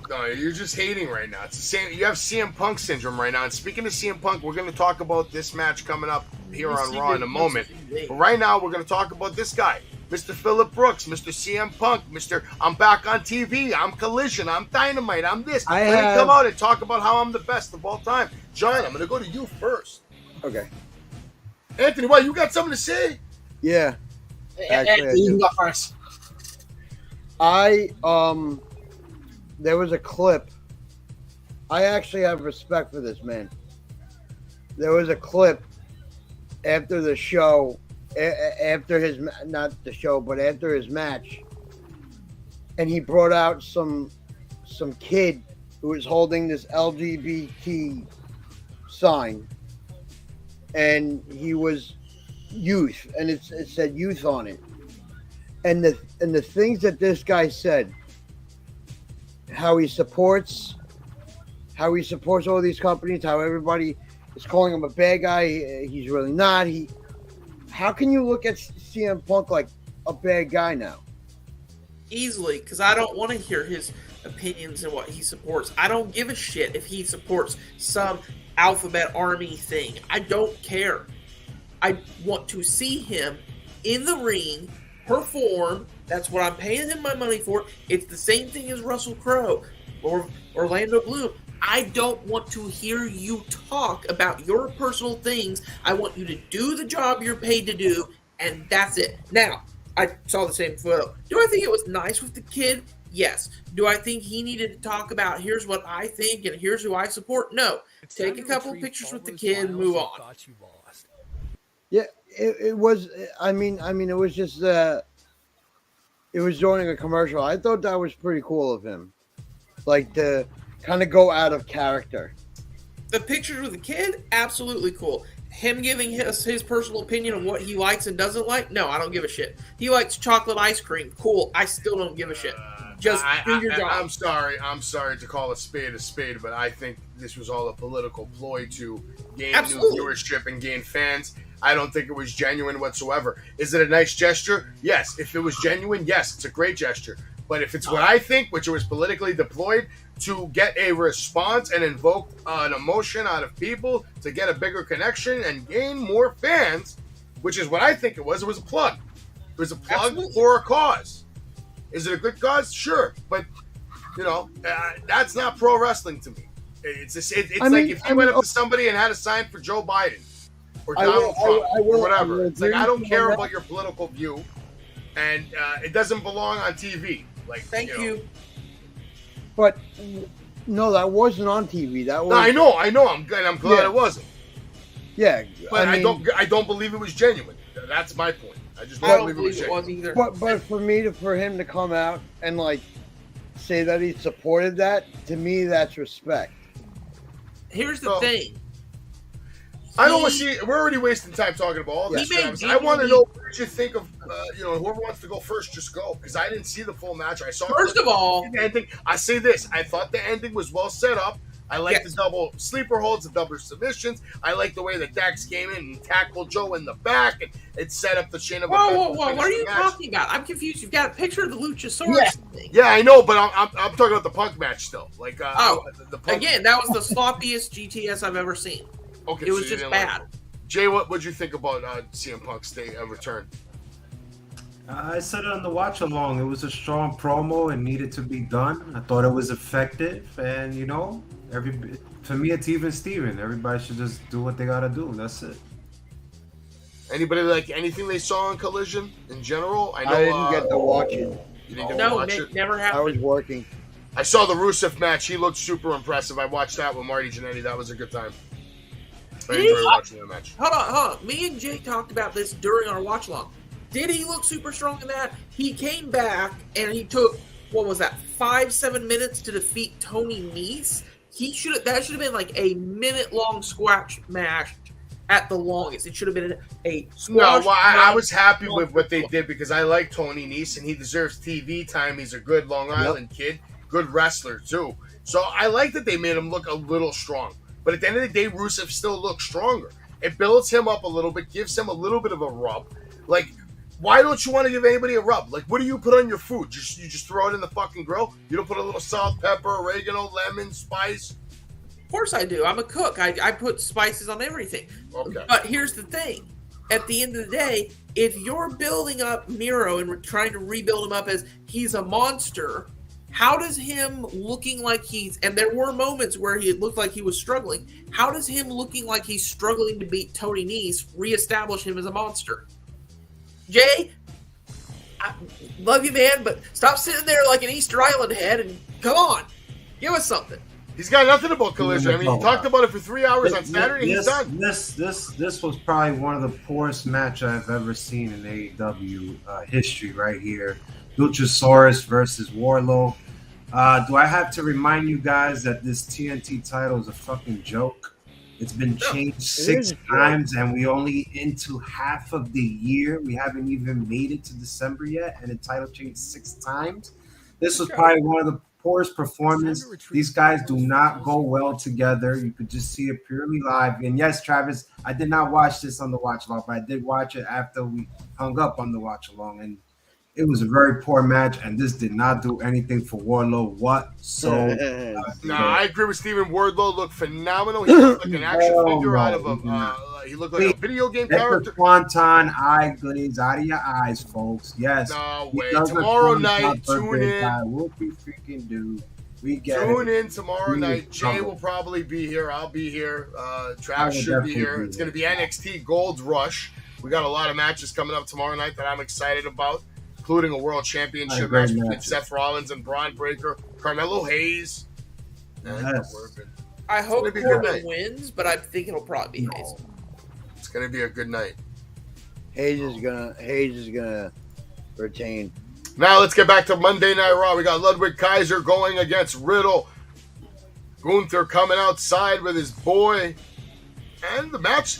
No, you're just hating right now. It's the same. You have CM Punk syndrome right now. And speaking of CM Punk, we're going to talk about this match coming up here on Raw in a moment. But right now, we're going to talk about this guy, Mr. Phillip Brooks, Mr. CM Punk, Mr. I'm back on TV, I'm Collision, I'm Dynamite, I'm this. I'm going to come out and talk about how I'm the best of all time. John, I'm going to go to you first. Okay. Anthony, what, you got something to say? Yeah. Actually, you can go first. There was a clip. I actually have respect for this man. There was a clip after the show, after his match, and he brought out some kid who was holding this LGBT sign, and he was youth, and it said youth on it, and the things that this guy said, how he supports all these companies, how everybody is calling him a bad guy. He's really not. How can you look at CM Punk like a bad guy now? Easily, because I don't want to hear his opinions and what he supports. I don't give a shit if he supports some alphabet army thing. I don't care. I want to see him in the ring perform. That's what I'm paying him my money for. It's the same thing as Russell Crowe or Orlando Bloom. I don't want to hear you talk about your personal things. I want you to do the job you're paid to do, and that's it. Now, I saw the same photo. Do I think it was nice with the kid? Yes. Do I think he needed to talk about here's what I think and here's who I support? No. Take a couple of pictures with the kid and move on. Yeah, it was. I mean, it was just. It was during a commercial. I thought that was pretty cool of him, like to kind of go out of character. The pictures with the kid, absolutely cool. Him giving his personal opinion of what he likes and doesn't like, no, I don't give a shit. He likes chocolate ice cream, cool. I still don't give a shit. Just do your job. I'm sorry to call a spade, but I think this was all a political ploy to gain Absolutely. new viewership and gain fans. I don't think it was genuine whatsoever. Is it a nice gesture? Yes. If it was genuine, yes, it's a great gesture. But if it's what I think, which it was politically deployed to get a response and invoke an emotion out of people to get a bigger connection and gain more fans, which is what I think it was a plug. It was a plug Absolutely. for a cause. Is it a good cause? Sure. But, that's not pro wrestling to me. It's like if you went up to somebody and had a sign for Joe Biden or Donald Trump or whatever. It's like, I don't care about your political view, and it doesn't belong on TV. Like, Thank you. But no, that wasn't on TV. That was. No, I know. I'm glad it wasn't. Yeah, But I don't believe it was genuine. That's my point. I just don't believe it was genuine. either. But for him to come out and like say that he supported that, to me, that's respect. Here's the thing. I don't want to see. We're already wasting time talking about all this. He I want to know what did you think of. Whoever wants to go first, just go, because I didn't see the full match. I saw. First of all, the ending. I say this. I thought the ending was well set up. I like the double sleeper holds, the double submissions. I like the way that Dax came in and tackled Joe in the back, and it set up the chain of events. Whoa! What are you talking about? I'm confused. You've got a picture of the Luchasaurus thing. Yeah, I know, but I'm talking about the Punk match still. Like, the Punk again, that was the sloppiest GTS I've ever seen. Okay, it was just bad. Jay, what'd you think about CM Punk's return? I said it on the watch along. It was a strong promo and needed to be done. I thought it was effective, and for me, it's even Steven. Everybody should just do what they gotta do. That's it. Anybody like anything they saw on Collision in general? I didn't get to watch it. You didn't get to watch it? Never happened. I was working. I saw the Rusev match. He looked super impressive. I watched that with Marty Jannetty. That was a good time. I enjoyed watching that match. Hold on. Me and Jay talked about this during our watch along. Did he look super strong in that? He came back and he took, 5-7 minutes to defeat Tony Nese? That should have been like a minute-long squash match at the longest. It should have been a squash. No, I was happy with what they did because I like Tony Nese and he deserves TV time. He's a good Long Island kid, good wrestler too. So I like that they made him look a little strong. But at the end of the day, Rusev still looks stronger. It builds him up a little bit, gives him a little bit of a rub. Like, why don't you want to give anybody a rub? Like, what do you put on your food? You just throw it in the fucking grill? You don't put a little salt, pepper, oregano, lemon, spice? Of course I do. I'm a cook. I put spices on everything. Okay. But here's the thing. At the end of the day, if you're building up Miro and trying to rebuild him up as he's a monster, how does him looking like and there were moments where he looked like he was struggling, how does him looking like he's struggling to beat Tony Nese reestablish him as a monster? Jay, I love you, man, but stop sitting there like an Easter Island head and come on, give us something. He's got nothing about Collision. I mean, he talked about it for 3 hours on Saturday. He's done. This was probably one of the poorest match I've ever seen in AEW history. Right here, Luchasaurus versus Wardlow. Do I have to remind you guys that this TNT title is a fucking joke? It's been changed 6 times, and we only into half of the year. We haven't even made it to December yet, and the title changed 6 times. This was probably one of the poorest performance. These guys do not go well together. You could just see it purely live. And yes, Travis, I did not watch this on the watch along, but I did watch it after we hung up on the watch along, and it was a very poor match, and this did not do anything for Wardlow whatsoever. I agree with Steven. Wardlow looked phenomenal. He looked like an action figure out of he looked like a video game character. Swanton eye glaze out of your eyes, folks. Yes. No way. Tomorrow night, tune in. Whoopie freaking do. Tune in tomorrow night. Jay will probably be here. I'll be here. Travis should be here. It's going to be NXT Gold Rush. We got a lot of matches coming up tomorrow night that I'm excited about, including a world championship match between Seth Rollins and Braun Breaker, Carmelo Hayes. I hope Corbin wins, but I think it'll probably be Hayes. It's going to be a good night. Hayes is gonna retain. Now let's get back to Monday Night Raw. We got Ludwig Kaiser going against Riddle. Gunther coming outside with his boy. And the match,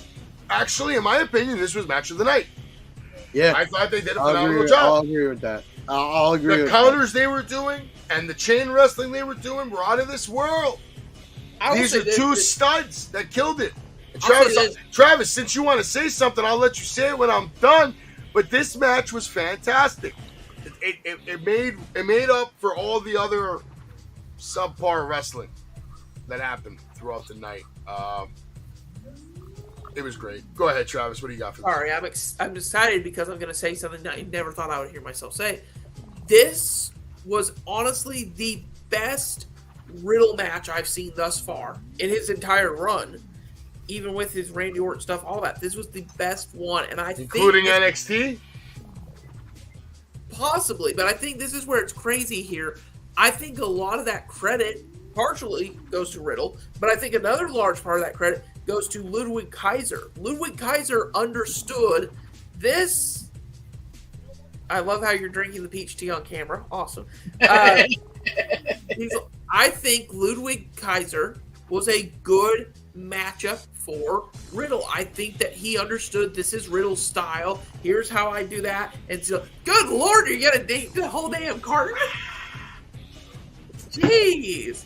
actually, in my opinion, this was match of the night. Yeah. I thought they did a phenomenal job. I'll agree with that. I'll agree. The with counters they were doing and the chain wrestling they were doing were out of this world. I will These say are this, two this- studs that killed it. And I'll say Travis, this. Travis, since you want to say something, I'll let you say it when I'm done. But this match was fantastic. It made up for all the other subpar wrestling that happened throughout the night. It was great. Go ahead, Travis. What do you got for this? Sorry, I'm excited because I'm going to say something that I never thought I would hear myself say. This was honestly the best Riddle match I've seen thus far in his entire run, even with his Randy Orton stuff, all that. This was the best one, and I Including think NXT? possibly, but I think this is where it's crazy here. I think a lot of that credit partially goes to Riddle, but I think another large part of that credit goes to Ludwig Kaiser. Ludwig Kaiser understood this. I love how you're drinking the peach tea on camera. Awesome. I think Ludwig Kaiser was a good matchup for Riddle. I think that he understood this is Riddle's style. Here's how I do that. And so, good Lord, you're going to date the whole damn cart. Jeez.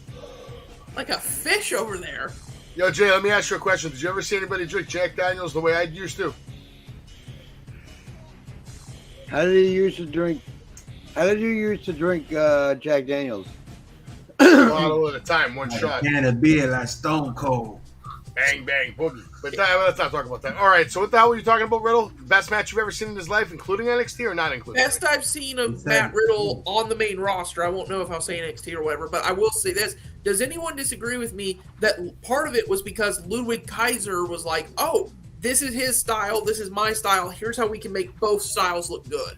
Like a fish over there. Yo, Jay, let me ask you a question. Did you ever see anybody drink Jack Daniels the way I used to? How did you used to drink Jack Daniels? A bottle at a time, one shot. Can it be like Stone Cold? Bang, bang, boogie. But let's not talk about that. All right, so what the hell were you talking about, Riddle? Best match you've ever seen in his life, including NXT or not including? Best I've seen of Matt Riddle on the main roster. I won't know if I'll say NXT or whatever, but I will say this. Does anyone disagree with me that part of it was because Ludwig Kaiser was like, oh, this is his style, this is my style, here's how we can make both styles look good?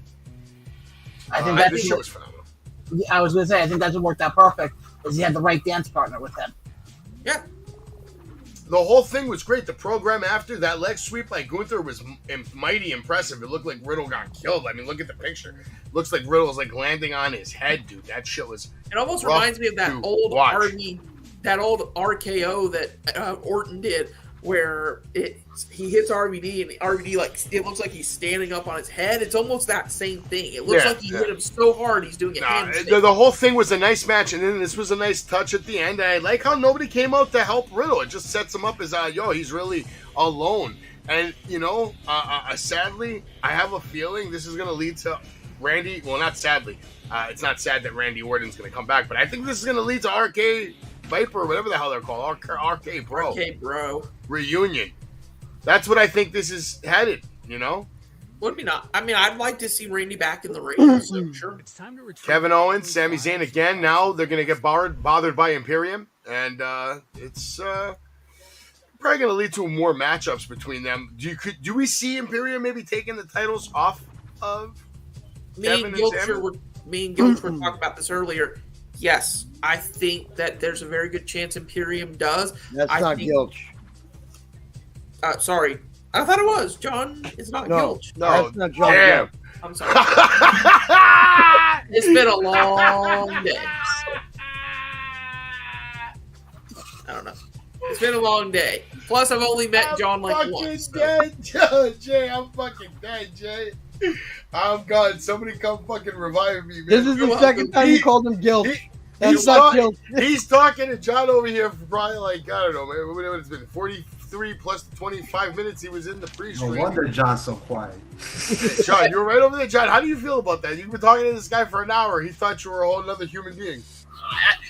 I think that's this show was phenomenal. I was going to say, I think that's what worked out perfect, is he had the right dance partner with him. Yeah. The whole thing was great. The program after that leg sweep by Gunther was mighty impressive. It looked like Riddle got killed. I mean, look at the picture. Looks like Riddle's like landing on his head, dude. That shit was. It almost rough reminds me of that to old watch. RKO that Orton did, where he hits RVD and RVD it looks like he's standing up on his head. It's almost that same thing. It looks like he hit him so hard he's doing a handstand. The whole thing was a nice match, and then this was a nice touch at the end. And I like how nobody came out to help Riddle. It just sets him up as he's really alone. And sadly, I have a feeling this is going to lead to Randy. Well, not sadly. It's not sad that Randy Orton's going to come back, but I think this is going to lead to RK Viper, whatever the hell they're called, RK Bro. RK Bro Reunion. That's what I think this is headed, Would be not. I mean, I'd like to see Randy back in the ring, so sure. Kevin Owens, Sami Zayn again. Now they're going to get bothered by Imperium, and it's probably going to lead to more matchups between them. Do we see Imperium maybe taking the titles off of Me and Gilcher were talking about this earlier. Yes, I think that there's a very good chance Imperium does. That's not Gilch. Sorry. I thought it was. John, it's not Gilch. No, that's not John. Damn. I'm sorry. It's been a long day. I don't know. It's been a long day. Plus, I've only met John like once. Dead, Jay. I'm fucking dead, Jay. I'm gone. Somebody come fucking revive me, man. This is the second time you called him Gilch. That's not Gilch. He's talking to John over here for probably I don't know, man. What it's been 43 plus 25 minutes he was in the pre-stream. No wonder John's so quiet. John, you were right over there. John, how do you feel about that? You've been talking to this guy for an hour. He thought you were a whole other human being.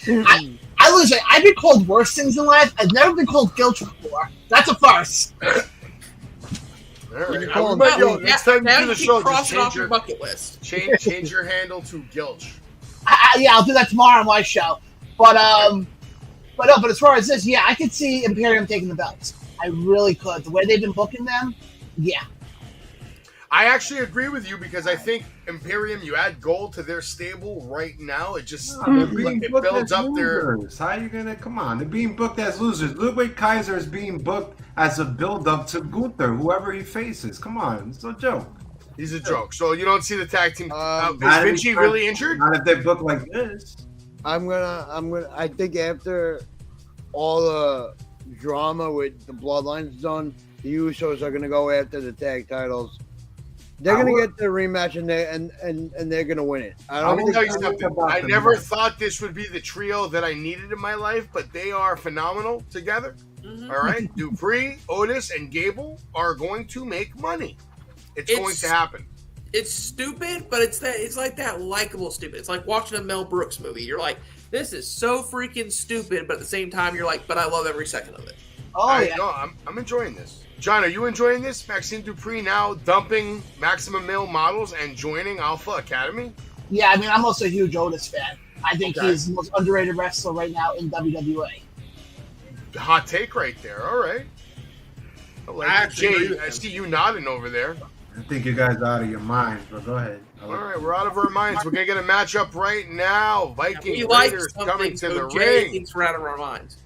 I was like, I've been called worse things in life. I've never been called Gilch before. That's a farce. All right. Next time you do the show, just change your bucket list. Change your handle to Gilch. Yeah, I'll do that tomorrow on my show. But as far as this, yeah, I could see Imperium taking the belts. I really could. The way they've been booking them, yeah. I actually agree with you because I think Imperium, you add gold to their stable right now, it just it builds up their. How are you gonna come on? They're being booked as losers. Ludwig Kaiser is being booked as a build-up to Gunther, whoever he faces. Come on, it's a joke. He's a joke. So you don't see the tag team. Is Vinci really injured? Not if they book like this. I think after all the drama with the Bloodlines done, the Usos are gonna go after the tag titles They're gonna get the rematch and they're gonna win it. I Let don't me think tell you something. I never thought this would be the trio that I needed in my life, but they are phenomenal together. All right, Dupree, Otis, and Gable are going to make money. It's going to happen. It's stupid, but it's like that likable stupid. It's like watching a Mel Brooks movie. You're like, this is so freaking stupid, but at the same time, you're like, but I love every second of it. I'm enjoying this. John, are you enjoying this? Maxime Dupree now dumping Maximum Male Models and joining Alpha Academy? Yeah, I mean, I'm also a huge Otis fan. I think he's the most underrated wrestler right now in WWE. Hot take right there. All right. Jay, I see you nodding over there. I think you guys are out of your minds, but go ahead. All right, we're out of our minds. We're going to get a matchup right now. Viking Raiders coming to the Jay ring. thinks we're out of our minds.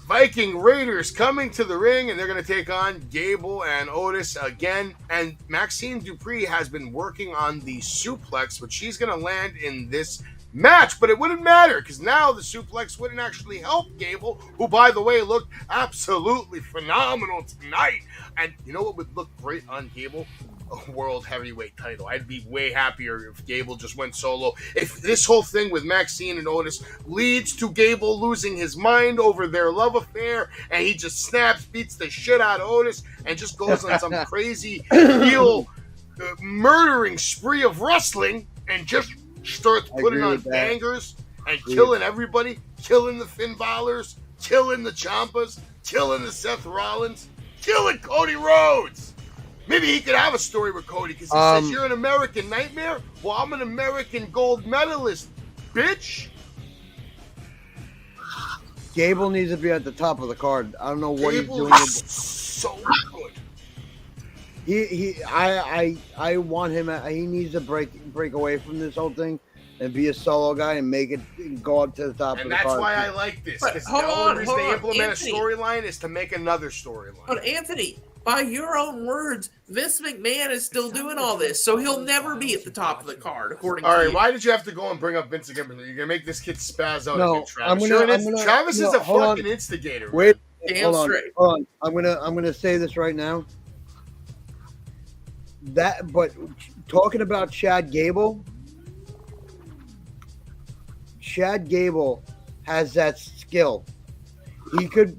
Viking Raiders coming to the ring, and they're going to take on Gable and Otis again. And Maxime Dupree has been working on the suplex, which she's going to land in this match, but it wouldn't matter because now the suplex wouldn't actually help Gable, who, by the way, looked absolutely phenomenal tonight. And you know what would look great on Gable? A world heavyweight title. I'd be way happier if Gable just went solo. If this whole thing with Maxine and Otis leads to Gable losing his mind over their love affair, and he just snaps, beats the shit out of Otis, and just goes on some crazy heel murdering spree of wrestling, and just starts putting on bangers and killing everybody, killing the Finn Balor's, killing the Ciampas, killing the Seth Rollins, killing Cody Rhodes. Maybe he could have a story with Cody because he says, you're an American nightmare? Well, I'm an American gold medalist, bitch. Gable needs to be at the top of the card. I don't know what he's doing. So good. I want him. He needs to break away from this whole thing and be a solo guy and make it go up to the top of the card. And that's why I like this. Because the only reason they implement a storyline is to make another storyline. But Anthony, by your own words, Vince McMahon is still doing all this, so he'll never be at the top of the card, according to you. All right, why did you have to go and bring up Vince again? You're going to make this kid spaz out No, again, Travis. Travis is a fucking instigator. Wait, damn straight. Hold on. I'm gonna say this right now. But talking about Chad Gable has that skill.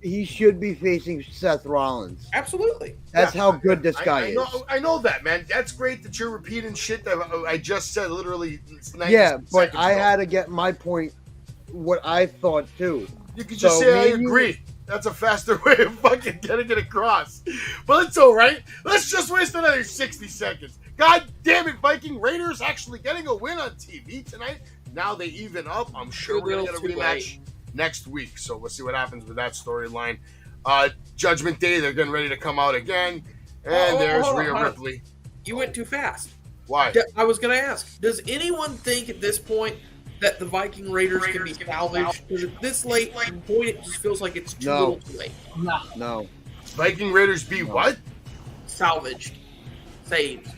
He should be facing Seth Rollins. Absolutely. That's how good this guy is. I know that, man. That's great that you're repeating shit that I just said literally 90 but I ago. had to get my point, what I thought too. You can just say I agree. That's a faster way of fucking getting it across. But it's all right. Let's just waste another 60 seconds. God damn it, Viking Raiders actually getting a win on TV tonight. Now they even up. I'm sure we're going to get a rematch next week. So we'll see what happens with that storyline. Judgment Day, they're getting ready to come out again. And there's Rhea Ripley. You went too fast. Why? I was going to ask, does anyone think at this point that the Viking Raiders can be salvaged? Because at this late point, it just feels like it's too little too late. No. Viking Raiders be what? Salvaged. Saved.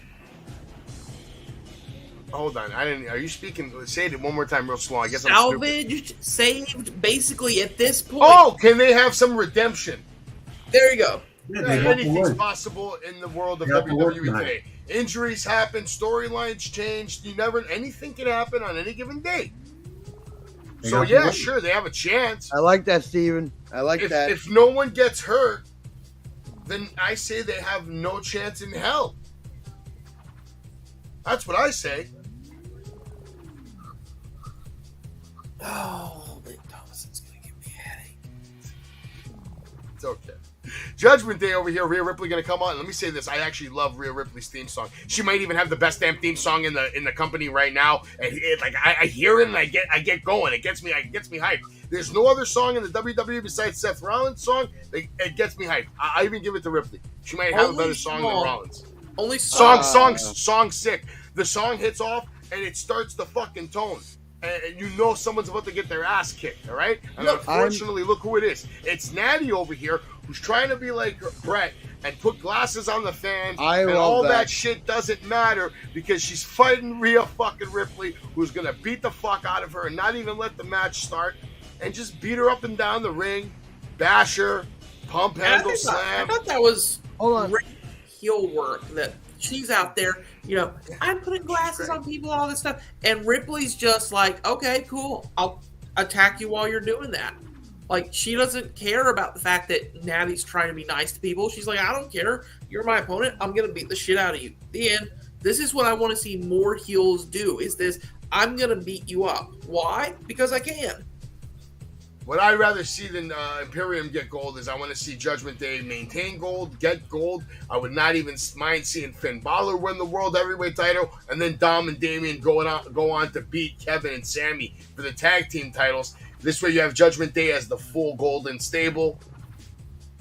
Hold on. Are you speaking? Say it one more time real slow. I guess salvaged, saved, basically at this point. Oh, can they have some redemption? There you go. Yeah, anything's possible in the world of WWE today. Injuries happen, storylines change. Anything can happen on any given day. So yeah, sure, they have a chance. I like that, Steven. I like that. If no one gets hurt, then I say they have no chance in hell. That's what I say. Oh, Big Thomason's going to give me a headache. It's okay. Judgment Day over here. Rhea Ripley going to come on. Let me say this. I actually love Rhea Ripley's theme song. She might even have the best damn theme song in the company right now. And I hear it and I get going. It gets me hyped. There's no other song in the WWE besides Seth Rollins' song. It gets me hyped. I even give it to Ripley. She might have a better song than Rollins. Only song sick. The song hits off and it starts the fucking tone. And you know someone's about to get their ass kicked, all right? And unfortunately, look who it is. It's Natty over here who's trying to be like Brett and put glasses on the fans. And all that shit doesn't matter because she's fighting Rhea fucking Ripley, who's going to beat the fuck out of her and not even let the match start and just beat her up and down the ring, bash her, pump handle slam. I thought that was great heel work that she's out there, I'm putting glasses on people, all this stuff. And Ripley's just like, okay, cool. I'll attack you while you're doing that. Like, she doesn't care about the fact that Natty's trying to be nice to people. She's like, I don't care. You're my opponent. I'm going to beat the shit out of you. The end. This is what I want to see more heels do, is this, I'm going to beat you up. Why? Because I can. What I'd rather see than Imperium get gold is I want to see Judgment Day maintain gold, get gold. I would not even mind seeing Finn Balor win the World Heavyweight title, and then Dom and Damian go on to beat Kevin and Sammy for the tag team titles. This way you have Judgment Day as the full golden stable.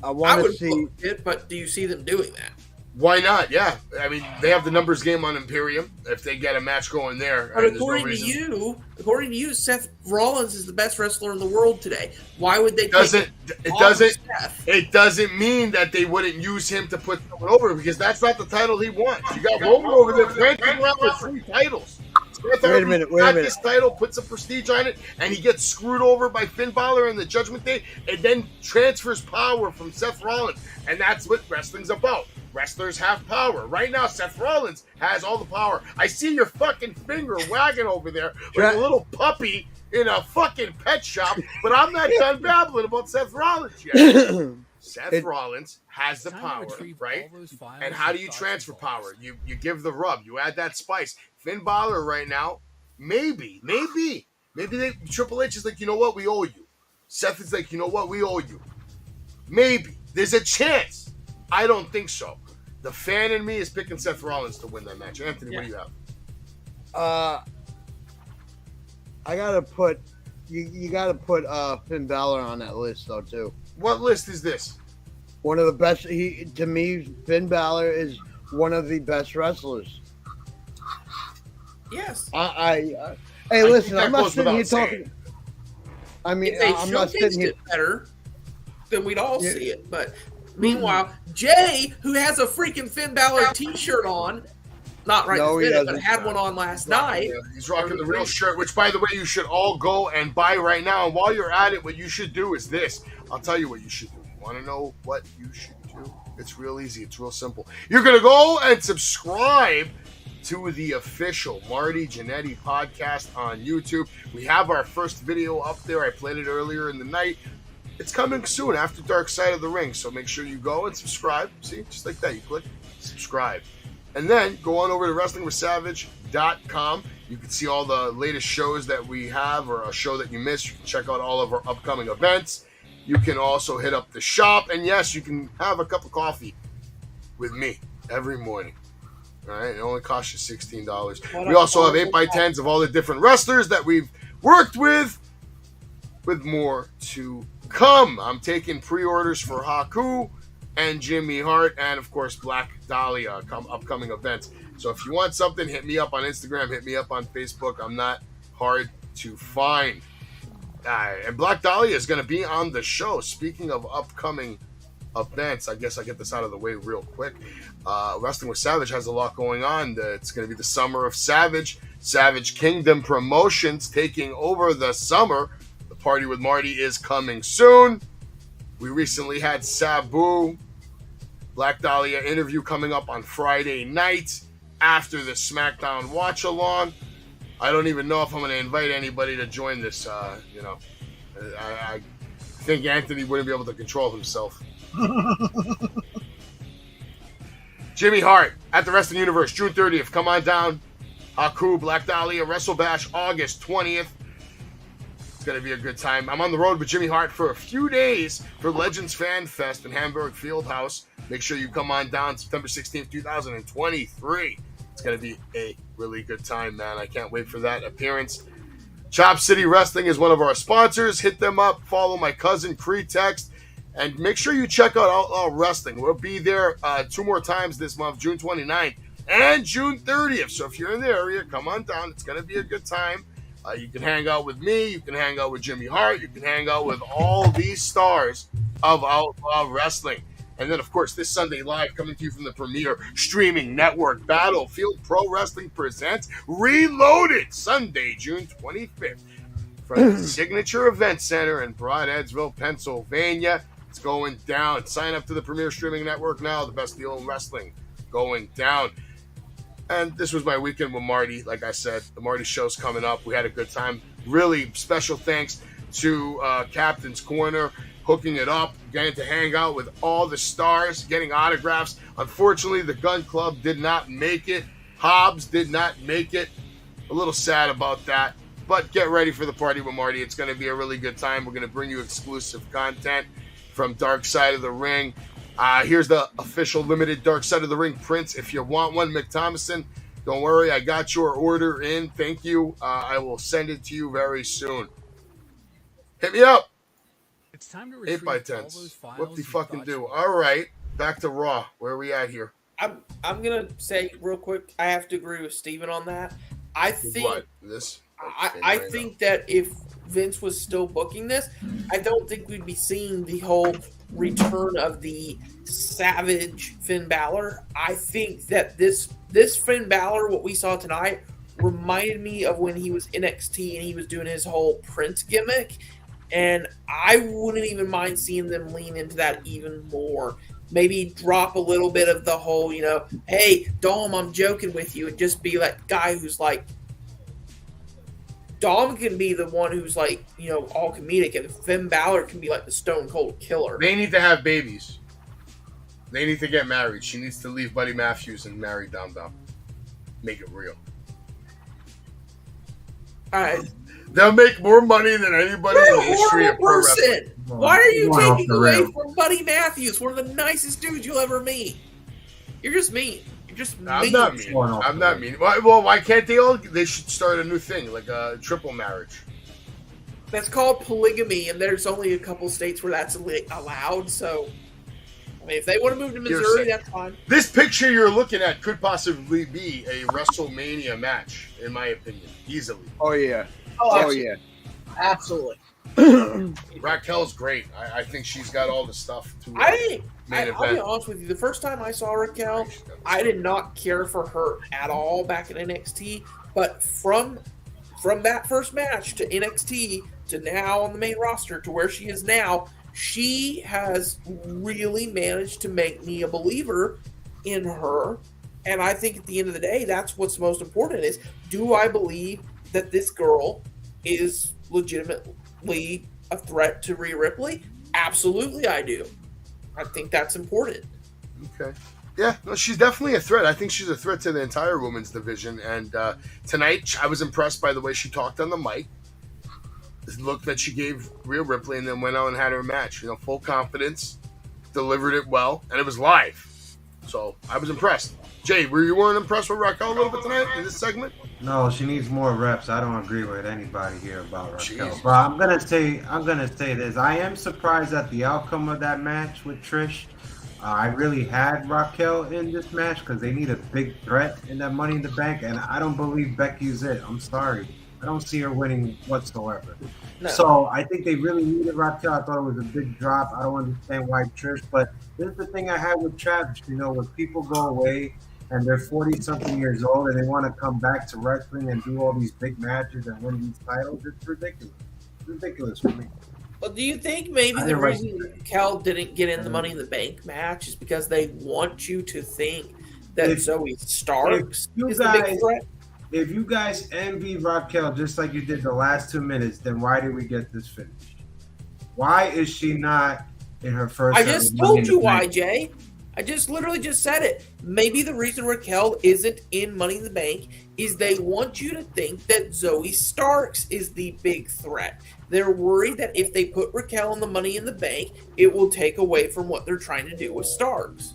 I want to would see it, but do you see them doing that? Why not? Yeah. I mean, they have the numbers game on Imperium if they get a match going there. But according to you, Seth Rollins is the best wrestler in the world today. Why would they It doesn't mean that they wouldn't use him to put someone over, because that's not the title he wants. You got Roman over there ranking around for 3 titles. Wait a minute. This title, puts some prestige on it, and he gets screwed over by Finn Balor in the Judgment Day, and then transfers power from Seth Rollins. And that's what wrestling's about. Wrestlers have power. Right now, Seth Rollins has all the power. I see your fucking finger wagging over there like a little puppy in a fucking pet shop, but I'm not done babbling about Seth Rollins yet. Seth Rollins has the power, right? And how do you transfer power? You give the rub. You add that spice. Finn Balor right now, maybe Triple H is like, you know what, we owe you. Seth is like, you know what, we owe you. Maybe. There's a chance. I don't think so. The fan in me is picking Seth Rollins to win that match. Anthony, what do you have? I gotta put you gotta put Finn Balor on that list though too. What list is this? One of the best. To me, Finn Balor is one of the best wrestlers. Yes. Hey, listen, I'm not sitting here talking. I mean, I'm not sitting here. Better, then we'd all see it. But meanwhile, Jay, who has a freaking Finn Balor T-shirt on, not right this minute, but had one on last night. He's rocking the real shirt, which, by the way, you should all go and buy right now. And while you're at it, what you should do is this. I'll tell you what you should do. You want to know what you should do? It's real easy. It's real simple. You're going to go and subscribe to the official Marty Jannetty podcast on YouTube. We have our first video up there. I played it earlier in the night. It's coming soon after Dark Side of the Ring. So make sure you go and subscribe. See, just like that. You click subscribe. And then go on over to WrestlingWithSavage.com. You can see all the latest shows that we have, or a show that you missed. You can check out all of our upcoming events. You can also hit up the shop. And yes, you can have a cup of coffee with me every morning. All right, it only costs you $16. We also have 8x10s of all the different wrestlers that we've worked with more to come. I'm taking pre-orders for Haku and Jimmy Hart, and of course Black Dahlia upcoming events. So if you want something, hit me up on Instagram, hit me up on Facebook. I'm not hard to find. And Black Dahlia is going to be on the show. Speaking of upcoming events, I guess I get this out of the way real quick. Wrestling with Savage has a lot going on. It's going to be the Summer of Savage. Savage Kingdom Promotions taking over the summer. The Party with Marty is coming soon. We recently had Sabu Black Dahlia interview coming up on Friday night after the SmackDown watch along. I don't even know if I'm going to invite anybody to join this. I think Anthony wouldn't be able to control himself. Jimmy Hart at the Wrestling Universe, June 30th. Come on down. Haku, Black Dahlia, Wrestle Bash, August 20th. It's going to be a good time. I'm on the road with Jimmy Hart for a few days for Legends Fan Fest in Hamburg Fieldhouse. Make sure you come on down September 16th, 2023. It's going to be a really good time, man. I can't wait for that appearance. Chop City Wrestling is one of our sponsors. Hit them up. Follow my cousin, Cri Text. And make sure you check out Outlaw Wrestling. We'll be there 2 more times this month, June 29th and June 30th. So if you're in the area, come on down. It's going to be a good time. You can hang out with me. You can hang out with Jimmy Hart. You can hang out with all these stars of Outlaw Wrestling. And then, of course, this Sunday live, coming to you from the premier streaming network, Battlefield Pro Wrestling presents Reloaded, Sunday, June 25th. From the Signature Event Center in Broadheadsville, Pennsylvania. It's going down. Sign up to the premier streaming network now. The best deal in wrestling going down. And this was my weekend with Marty. Like I said, the Marty show's coming up. We had a good time. Really special thanks to Captain's Corner, hooking it up, getting to hang out with all the stars, getting autographs. Unfortunately, the Gun Club did not make it. Hobbs did not make it. A little sad about that. But get ready for the party with Marty. It's going to be a really good time. We're going to bring you exclusive content from Dark Side of the Ring. Here's the official limited Dark Side of the Ring prints. If you want one, McThomason, don't worry. I got your order in. Thank you. I will send it to you very soon. Hit me up. It's time to 8x10s. What the fucking do? All right. Back to Raw. Where are we at here? I'm gonna say real quick. I have to agree with Steven on that. I think What? This? I think that if Vince was still booking this, I don't think we'd be seeing the whole return of the Savage Finn Balor. I think that this Finn Balor, what we saw tonight, reminded me of when he was NXT and he was doing his whole Prince gimmick. And I wouldn't even mind seeing them lean into that even more. Maybe drop a little bit of the whole, hey, Dom, I'm joking with you, and just be that guy who's like, Dom can be the one who's like, all comedic, and Finn Balor can be like the Stone Cold Killer. They need to have babies. They need to get married. She needs to leave Buddy Matthews and marry Dom Dom. Make it real. All right. They'll make more money than anybody in the history of pro wrestling. Why are you taking away from Buddy Matthews, one of the nicest dudes you'll ever meet? You're just mean. You're just mean. I'm not mean. I'm not mean. Well, why can't they all? They should start a new thing, like a triple marriage. That's called polygamy, and there's only a couple states where that's allowed. So, I mean, if they want to move to Missouri, that's fine. This picture you're looking at could possibly be a WrestleMania match, in my opinion, easily. Oh yeah. Oh yeah. Absolutely. Raquel's great. I think she's got all the stuff to I'll event. be honest with you. The first time I saw Raquel, I did not care for her at all back in NXT. But from that first match to NXT to now on the main roster to where she is now, she has really managed to make me a believer in her. And I think at the end of the day, that's what's most important is, do I believe that this girl is legitimately a threat to Rhea Ripley? Absolutely I do. I think that's important. Okay. Yeah, no, she's definitely a threat. I think she's a threat to the entire women's division. And tonight, I was impressed by the way she talked on the mic. The look that she gave Rhea Ripley and then went out and had her match. Full confidence, delivered it well, and it was live. So I was impressed. Jay, you weren't impressed with Raquel a little bit tonight in this segment? No, she needs more reps. I don't agree with anybody here about Raquel. Jeez. But I'm gonna say this. I am surprised at the outcome of that match with Trish. I really had Raquel in this match because they need a big threat in that Money in the Bank, and I don't believe Becky's it. I'm sorry. I don't see her winning whatsoever. No. So I think they really needed Raquel. I thought it was a big drop. I don't understand why Trish, but this is the thing I had with Travis. When people go away and they're 40-something years old and they want to come back to wrestling and do all these big matches and win these titles, it's ridiculous. It's ridiculous for me. Well, do you think maybe the reason Raquel didn't get in the Money in the Bank match is because they want you to think that Zoe Starks is the big threat? If you guys envy Raquel just like you did the last 2 minutes, then why did we get this finished? Why is she not in her first? I just told you why, Jay. I just literally just said it. Maybe the reason Raquel isn't in Money in the Bank is they want you to think that Zoe Starks is the big threat. They're worried that if they put Raquel in the Money in the Bank, it will take away from what they're trying to do with Starks.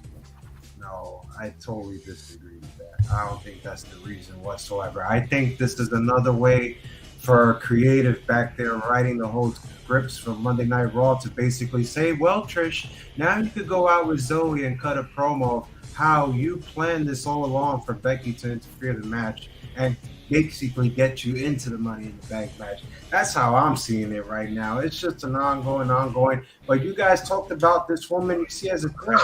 No, I totally disagree with that. I don't think that's the reason whatsoever. I think this is another way for creative back there writing the whole scripts for Monday Night Raw to basically say, well, Trish, now you could go out with Zoe and cut a promo of how you planned this all along for Becky to interfere in the match and basically get you into the Money in the Bank match. That's how I'm seeing it right now. It's just an ongoing. But you guys talked about this woman you see as a threat.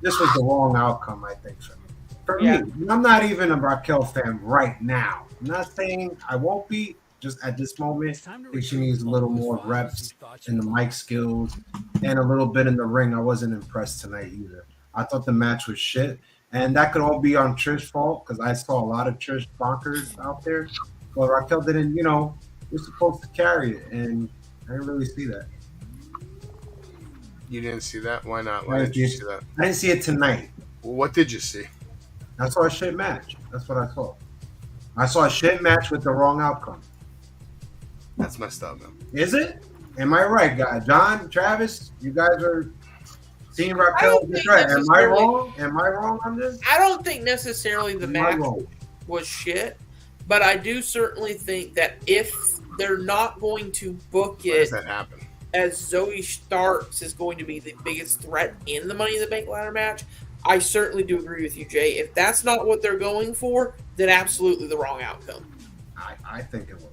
This was the wrong outcome, I think, for me. For me, I'm not even a Raquel fan right now. I'm not saying I won't be. Just at this moment, I think she needs a little more reps in the mic skills and a little bit in the ring. I wasn't impressed tonight either. I thought the match was shit, And that could all be on Trish's fault because I saw a lot of Trish bonkers out there. But Raquel didn't, was supposed to carry it, and I didn't really see that. You didn't see that? Why not? Why didn't you see that? I didn't see it tonight. Well, what did you see? I saw a shit match. That's what I saw. I saw a shit match with the wrong outcome. That's messed up, man. Is it? Am I right, guys? John, Travis, you guys are seeing Raquel. Right. Am I wrong? Am I wrong on this? I don't think necessarily the match was shit, but I do certainly think that if they're not going to book it, why does that happen? As Zoe Starks is going to be the biggest threat in the Money in the Bank ladder match, I certainly do agree with you, Jay. If that's not what they're going for, then absolutely the wrong outcome. I think it was.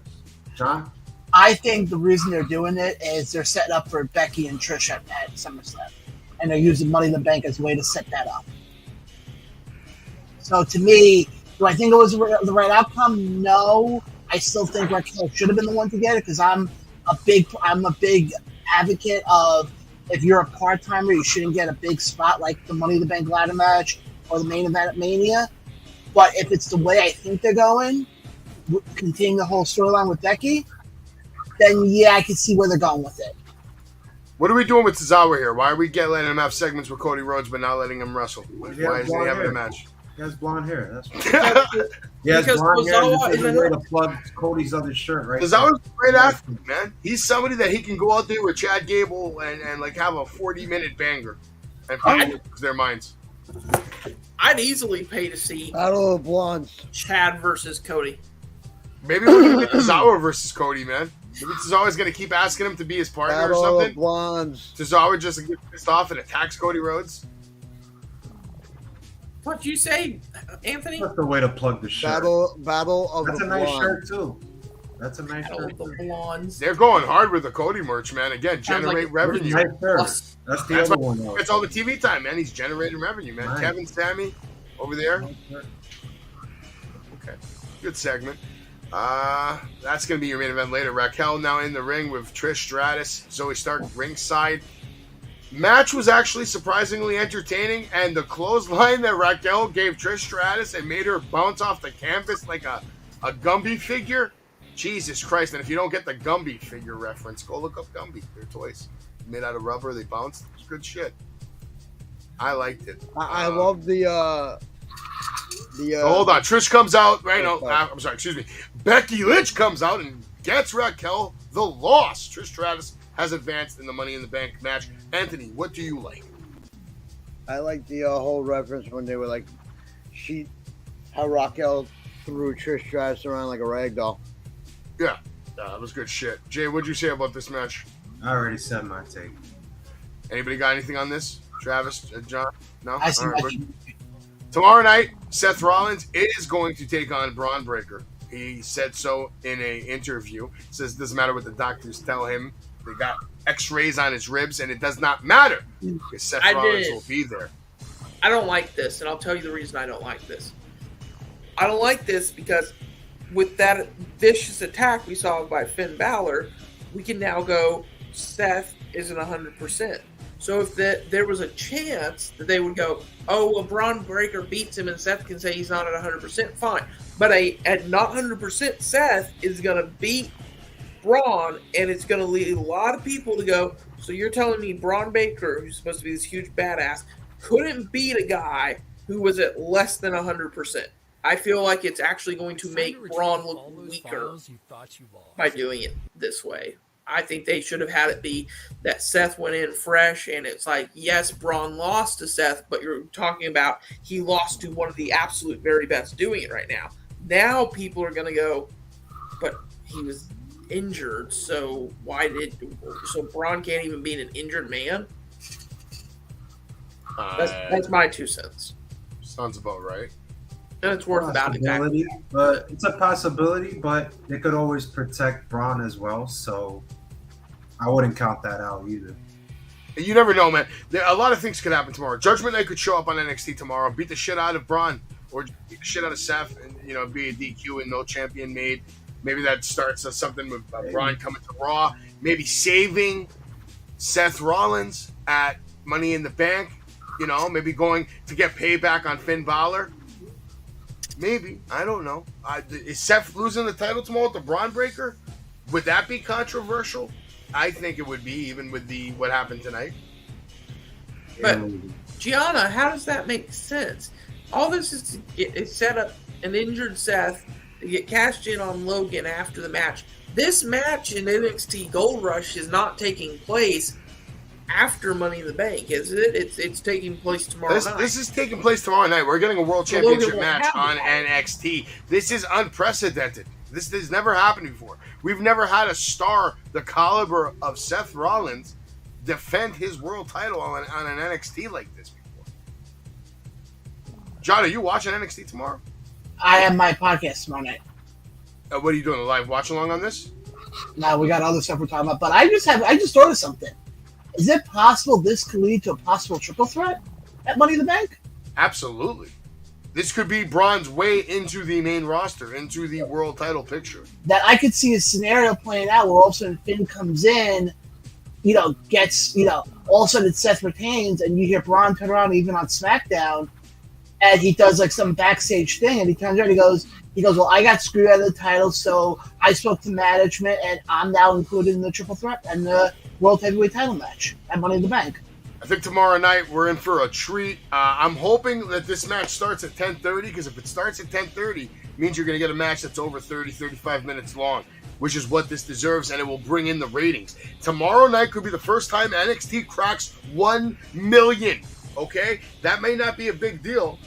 John? I think the reason they're doing it is they're setting up for Becky and Trish at SummerSlam. And they're using Money in the Bank as a way to set that up. So to me, do I think it was the right outcome? No. I still think Raquel should have been the one to get it because I'm a big advocate of if you're a part-timer, you shouldn't get a big spot like the Money in the Bank ladder match or the main event at Mania. But if it's the way I think they're going, continuing the whole storyline with Becky, then yeah, I can see where they're going with it. What are we doing with Tozawa here? Why are we letting him have segments with Cody Rhodes but not letting him wrestle? Why isn't he having a match? He has blonde hair. That's why. He has blonde hair. This is a way to plug Cody's other shirt, right? Tozawa's a great athlete, man. He's somebody that he can go out there with Chad Gable and like have a 40-minute banger and people lose their minds. I'd easily pay to see Battle of Blondes. Chad versus Cody. Maybe we're going to get Tozawa versus Cody, man. Maybe Tozawa's going to keep asking him to be his partner Battle or something. Of Blondes. Tozawa just gets pissed off and attacks Cody Rhodes. What'd you say, Anthony? That's the way to plug the shirt. Battle of That's the a nice Blondes. shirt too. That's a nice Battle shirt. of the Too. Blondes. They're going hard with the Cody merch, man. Again, generate like revenue. Nice shirt. Plus, That's the That's other why one. he though. gets all the TV time, man. He's generating revenue, man. Nice. Kevin, Sammy, over there. Nice shirt. Okay, good segment. That's going to be your main event later. Raquel now in the ring with Trish Stratus, Zoe Stark ringside. Match was actually surprisingly entertaining, and the clothesline that Raquel gave Trish Stratus and made her bounce off the canvas like a Gumby figure. Jesus Christ, and if you don't get the Gumby figure reference, go look up Gumby. They're toys. Made out of rubber, they bounce. It's good shit. I liked it. I love the hold on. Trish comes out. Right? No, I'm sorry. Excuse me. Becky Lynch comes out and gets Raquel the loss. Trish Stratus has advanced in the Money in the Bank match. Anthony, what do you like? I like the whole reference when they were like, how Raquel threw Trish Stratus around like a rag doll. Yeah, that was good shit. Jay, what'd you say about this match? I already said my take. Anybody got anything on this? Travis, John? No? I see All right, what tomorrow night, Seth Rollins is going to take on Braun Breaker. He said so in an interview. He says it doesn't matter what the doctors tell him. They got x-rays on his ribs, and it does not matter because Seth Rollins will be there. I don't like this, and I'll tell you the reason I don't like this. I don't like this because with that vicious attack we saw by Finn Balor, we can now go, Seth isn't 100%. So if there was a chance that they would go, oh, well, Braun Breaker beats him and Seth can say he's not at 100%, fine. But at not 100%, Seth is going to beat Braun, and it's going to lead a lot of people to go, so you're telling me Braun Breaker, who's supposed to be this huge badass, couldn't beat a guy who was at less than 100%. I feel like it's actually going to make Braun look weaker by doing it this way. I think they should have had it be that Seth went in fresh, and it's like, yes, Braun lost to Seth, but you're talking about he lost to one of the absolute very best doing it right now. Now people are going to go, but he was injured, so so Braun can't even beat an injured man? That's my 2 cents. Sounds about right. And it's worth about exactly. But it's a possibility, but they could always protect Braun as well, so I wouldn't count that out either. You never know, man. A lot of things could happen tomorrow. Judgment Day could show up on NXT tomorrow, beat the shit out of Braun, or beat the shit out of Seth, and be a DQ and no champion made. Maybe that starts something with Braun coming to Raw. Maybe saving Seth Rollins at Money in the Bank. You know, maybe going to get payback on Finn Balor. Maybe. I don't know. Is Seth losing the title tomorrow with the Braun Breaker? Would that be controversial? I think it would be, even with what happened tonight. But Gianna, how does that make sense? All this is set up an injured Seth to get cashed in on Logan after the match. This match in NXT Gold Rush is not taking place after Money in the Bank, is it? It's taking place tomorrow night. This is taking place tomorrow night. We're getting a World Championship match on NXT. This is unprecedented. This has never happened before. We've never had a star the caliber of Seth Rollins defend his world title on an NXT like this before. John, are you watching NXT tomorrow? I have my podcast tomorrow night. What are you doing? A live watch along on this? No, we got other stuff we're talking about. But I just thought of something. Is it possible this could lead to a possible triple threat at Money in the Bank? Absolutely. This could be Braun's way into the main roster, into the world title picture. That I could see a scenario playing out where all of a sudden Finn comes in, gets, all of a sudden Seth retains, and you hear Braun turn around even on SmackDown, and he does like some backstage thing, and he turns around and he goes, well, I got screwed out of the title, so I spoke to management, and I'm now included in the triple threat and the World Heavyweight title match at Money in the Bank. I think tomorrow night we're in for a treat. I'm hoping that this match starts at 10:30, because if it starts at 10:30, it means you're going to get a match that's over 30, 35 minutes long, which is what this deserves, and it will bring in the ratings. Tomorrow night could be the first time NXT cracks 1 million, okay? That may not be a big deal,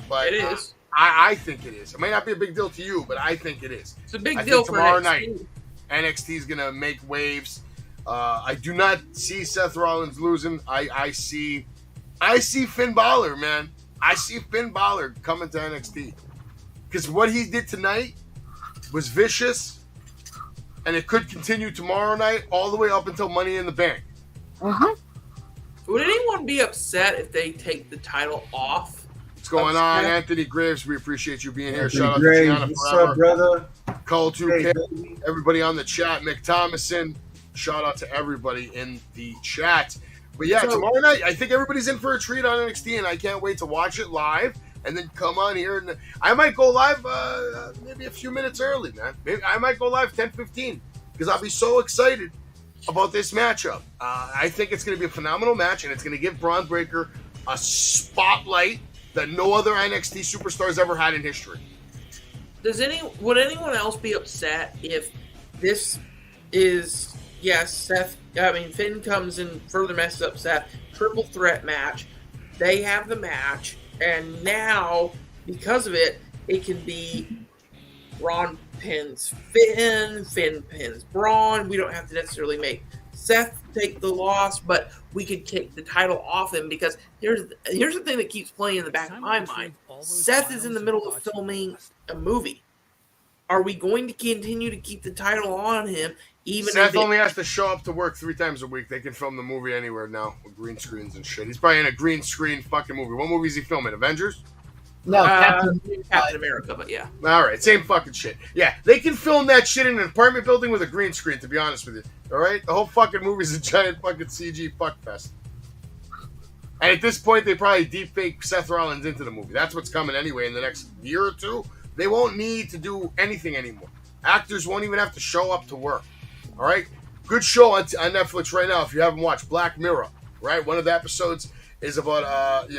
but it is. I think it is. It may not be a big deal to you, but I think it is. It's a big deal for tomorrow NXT. night. NXT is going to make waves. I do not see Seth Rollins losing. I see Finn Balor, man. I see Finn Balor coming to NXT, because what he did tonight was vicious, and it could continue tomorrow night all the way up until Money in the Bank. Would anyone be upset if they take the title off? What's going on, Anthony Graves? We appreciate you being here. Anthony Shout out Graves, to Gianna what's Forever. up, brother? Cole 2K, Hey, everybody on the chat, Mick Thomason. Shout out to everybody in the chat. But yeah, tomorrow night, I think everybody's in for a treat on NXT, and I can't wait to watch it live and then come on here. And I might go live maybe a few minutes early, man. Maybe I might go live 10:15, because I'll be so excited about this matchup. I think it's going to be a phenomenal match, and it's going to give Braun Breaker a spotlight that no other NXT superstars ever had in history. Would anyone else be upset if this is... Yes, Finn comes and further messes up Seth. Triple threat match. They have the match, and now, because of it, it can be Braun pins Finn pins Braun. We don't have to necessarily make Seth take the loss, but we could take the title off him, because here's the thing that keeps playing in the back of my mind. Seth is in the middle of filming a movie. Are we going to continue to keep the title on him? Even Seth only has to show up to work 3 times a week. They can film the movie anywhere now with green screens and shit. He's probably in a green screen fucking movie. What movie is he filming? Avengers? No, Captain America, but yeah. All right, same fucking shit. Yeah, they can film that shit in an apartment building with a green screen, to be honest with you. All right? The whole fucking movie's a giant fucking CG fuckfest. And at this point, they probably deepfake Seth Rollins into the movie. That's what's coming anyway in the next year or two. They won't need to do anything anymore. Actors won't even have to show up to work. All right? Good show on Netflix right now if you haven't watched. Black Mirror, right? One of the episodes is about,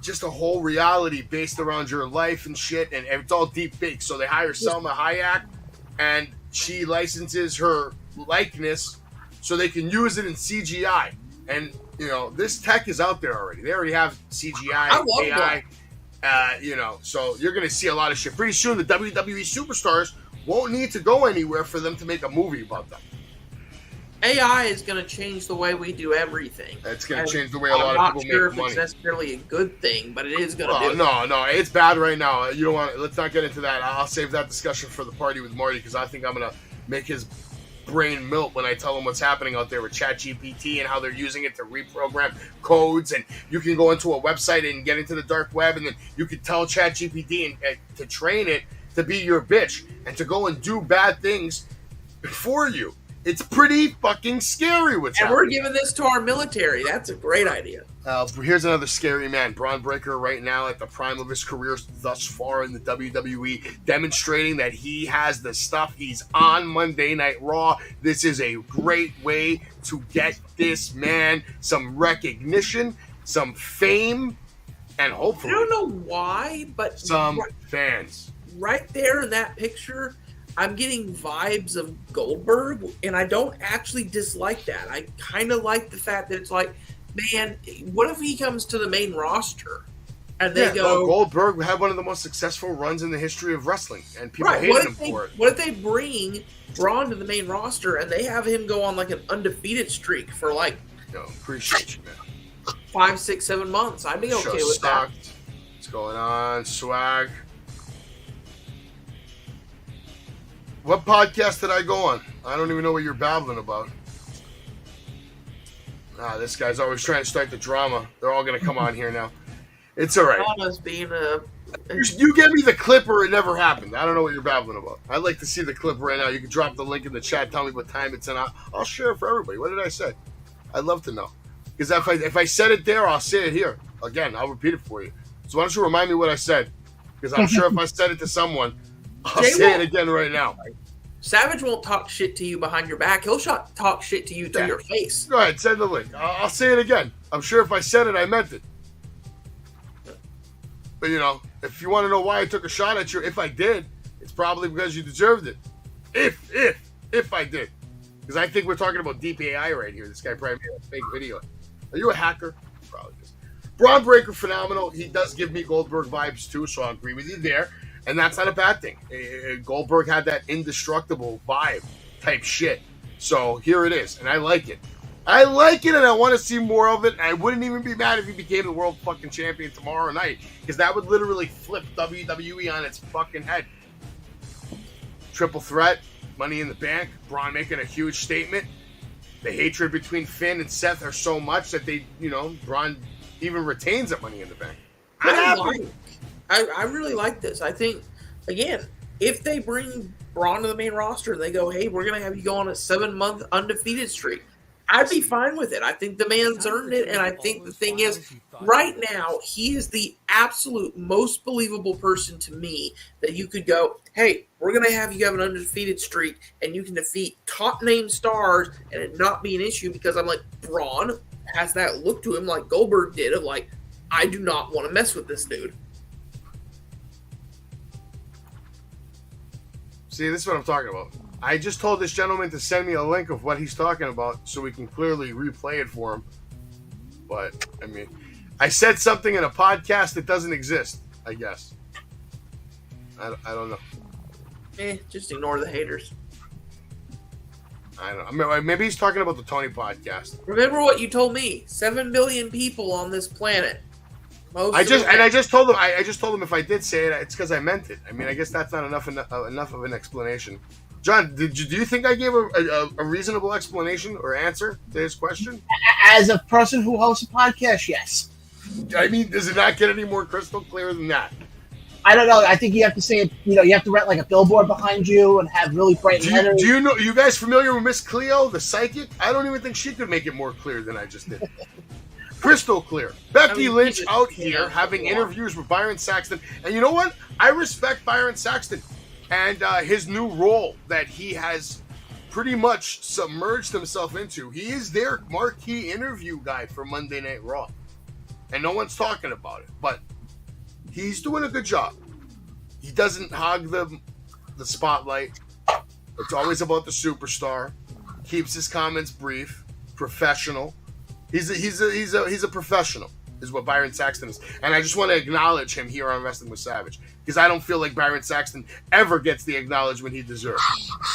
just a whole reality based around your life and shit, and it's all deep fake. So they hire Selma Hayek, and she licenses her likeness so they can use it in CGI. And, this tech is out there already. They already have CGI, AI, so you're going to see a lot of shit. Pretty soon, the WWE superstars won't need to go anywhere for them to make a movie about them. AI is going to change the way we do everything. It's going to change the way a lot of people make money. I'm not sure if it's necessarily a good thing, but it is going to do. No, it's bad right now. You don't want. Let's not get into that. I'll save that discussion for the party with Marty, because I think I'm going to make his brain melt when I tell him what's happening out there with ChatGPT and how they're using it to reprogram codes. And you can go into a website and get into the dark web, and then you can tell ChatGPT and to train it to be your bitch and to go and do bad things for you. It's pretty fucking scary what's And happening. we're giving this to our military. That's a great idea. Here's another scary man. Braun Breaker right now at the prime of his career thus far in the WWE, demonstrating that he has the stuff. He's on Monday Night Raw. This is a great way to get this man some recognition, some fame, and hopefully I don't know why, but some fans. Right there in that picture, I'm getting vibes of Goldberg, and I don't actually dislike that. I kind of like the fact that it's like, man, what if he comes to the main roster and they go... Goldberg had one of the most successful runs in the history of wrestling, and people hated him for it. What if they bring Braun to the main roster and they have him go on like an undefeated streak for like... Appreciate you, man. 5, 6, 7 months. I'd be okay with that. What's going on? Swag. What podcast did I go on? I don't even know what you're babbling about. This guy's always trying to start the drama. They're all going to come on here now. It's all right. Drama's being a... You give me the clip or it never happened. I don't know what you're babbling about. I'd like to see the clip right now. You can drop the link in the chat. Tell me what time it's in. I'll share it for everybody. What did I say? I'd love to know. Because if I said it there, I'll say it here. Again, I'll repeat it for you. So why don't you remind me what I said? Because I'm sure if I said it to someone, I'll say it again right now. Savage won't talk shit to you behind your back. He'll talk shit to you to your face. Go ahead, send the link. I'll say it again. I'm sure if I said it, I meant it. But, if you want to know why I took a shot at you, if I did, it's probably because you deserved it. If I did. Because I think we're talking about deep AI right here. This guy probably made a fake video. Are you a hacker? Probably is. Braun Breaker, phenomenal. He does give me Goldberg vibes, too, so I agree with you there. And that's not a bad thing. Goldberg had that indestructible vibe type shit. So here it is, and I like it. I like it, and I want to see more of it. And I wouldn't even be mad if he became the world fucking champion tomorrow night, because that would literally flip WWE on its fucking head. Triple threat, Money in the Bank, Braun making a huge statement. The hatred between Finn and Seth are so much that they, Braun even retains that Money in the Bank. I really like this. I think, again, if they bring Braun to the main roster and they go, hey, we're going to have you go on a 7-month undefeated streak, I'd be fine with it. I think the man's earned it, and I think the thing is, right now, he is the absolute most believable person to me that you could go, hey, we're going to have you have an undefeated streak, and you can defeat top-name stars and it not be an issue, because I'm like, Braun has that look to him like Goldberg did of like, I do not want to mess with this dude. See, this is what I'm talking about. I just told this gentleman to send me a link of what he's talking about so we can clearly replay it for him. But, I said something in a podcast that doesn't exist, I guess. I don't know. Just ignore the haters. I don't know. Maybe he's talking about the Tony podcast. Remember what you told me. 7 billion people on this planet. I just told him if I did say it, it's because I meant it. I guess that's not enough of an explanation. John, do you think I gave a reasonable explanation or answer to his question? As a person who hosts a podcast, yes. Does it not get any more crystal clear than that? I don't know. I think you have to say it. You have to rent like a billboard behind you and have really bright letters. Do you know? You guys familiar with Miss Cleo, the psychic? I don't even think she could make it more clear than I just did. Crystal clear. Becky Lynch out here having interviews with Byron Saxton. And you know what? I respect Byron Saxton and his new role that he has pretty much submerged himself into. He is their marquee interview guy for Monday Night Raw. And no one's talking about it. But he's doing a good job. He doesn't hog the spotlight. It's always about the superstar. Keeps his comments brief, professional. He's a professional, is what Byron Saxton is. And I just want to acknowledge him here on Wrestling with Savage, because I don't feel like Byron Saxton ever gets the acknowledgement he deserves,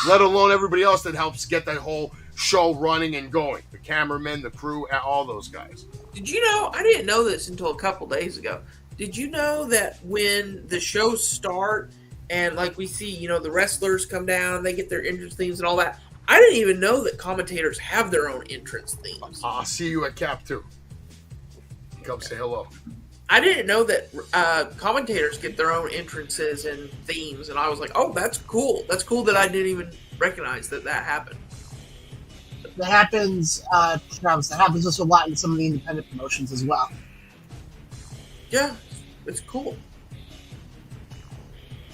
let alone everybody else that helps get that whole show running and going. The cameramen, the crew, all those guys. Did you know, I didn't know this until a couple days ago. Did you know that when the shows start and like we see, the wrestlers come down, they get their entrance themes and all that, I didn't even know that commentators have their own entrance themes. I'll see you at Cap 2. Come say hello. I didn't know that commentators get their own entrances and themes, and I was like, oh, that's cool. That's cool that I didn't even recognize that happened. That happens, Travis. That happens just a lot in some of the independent promotions as well. Yeah, it's cool.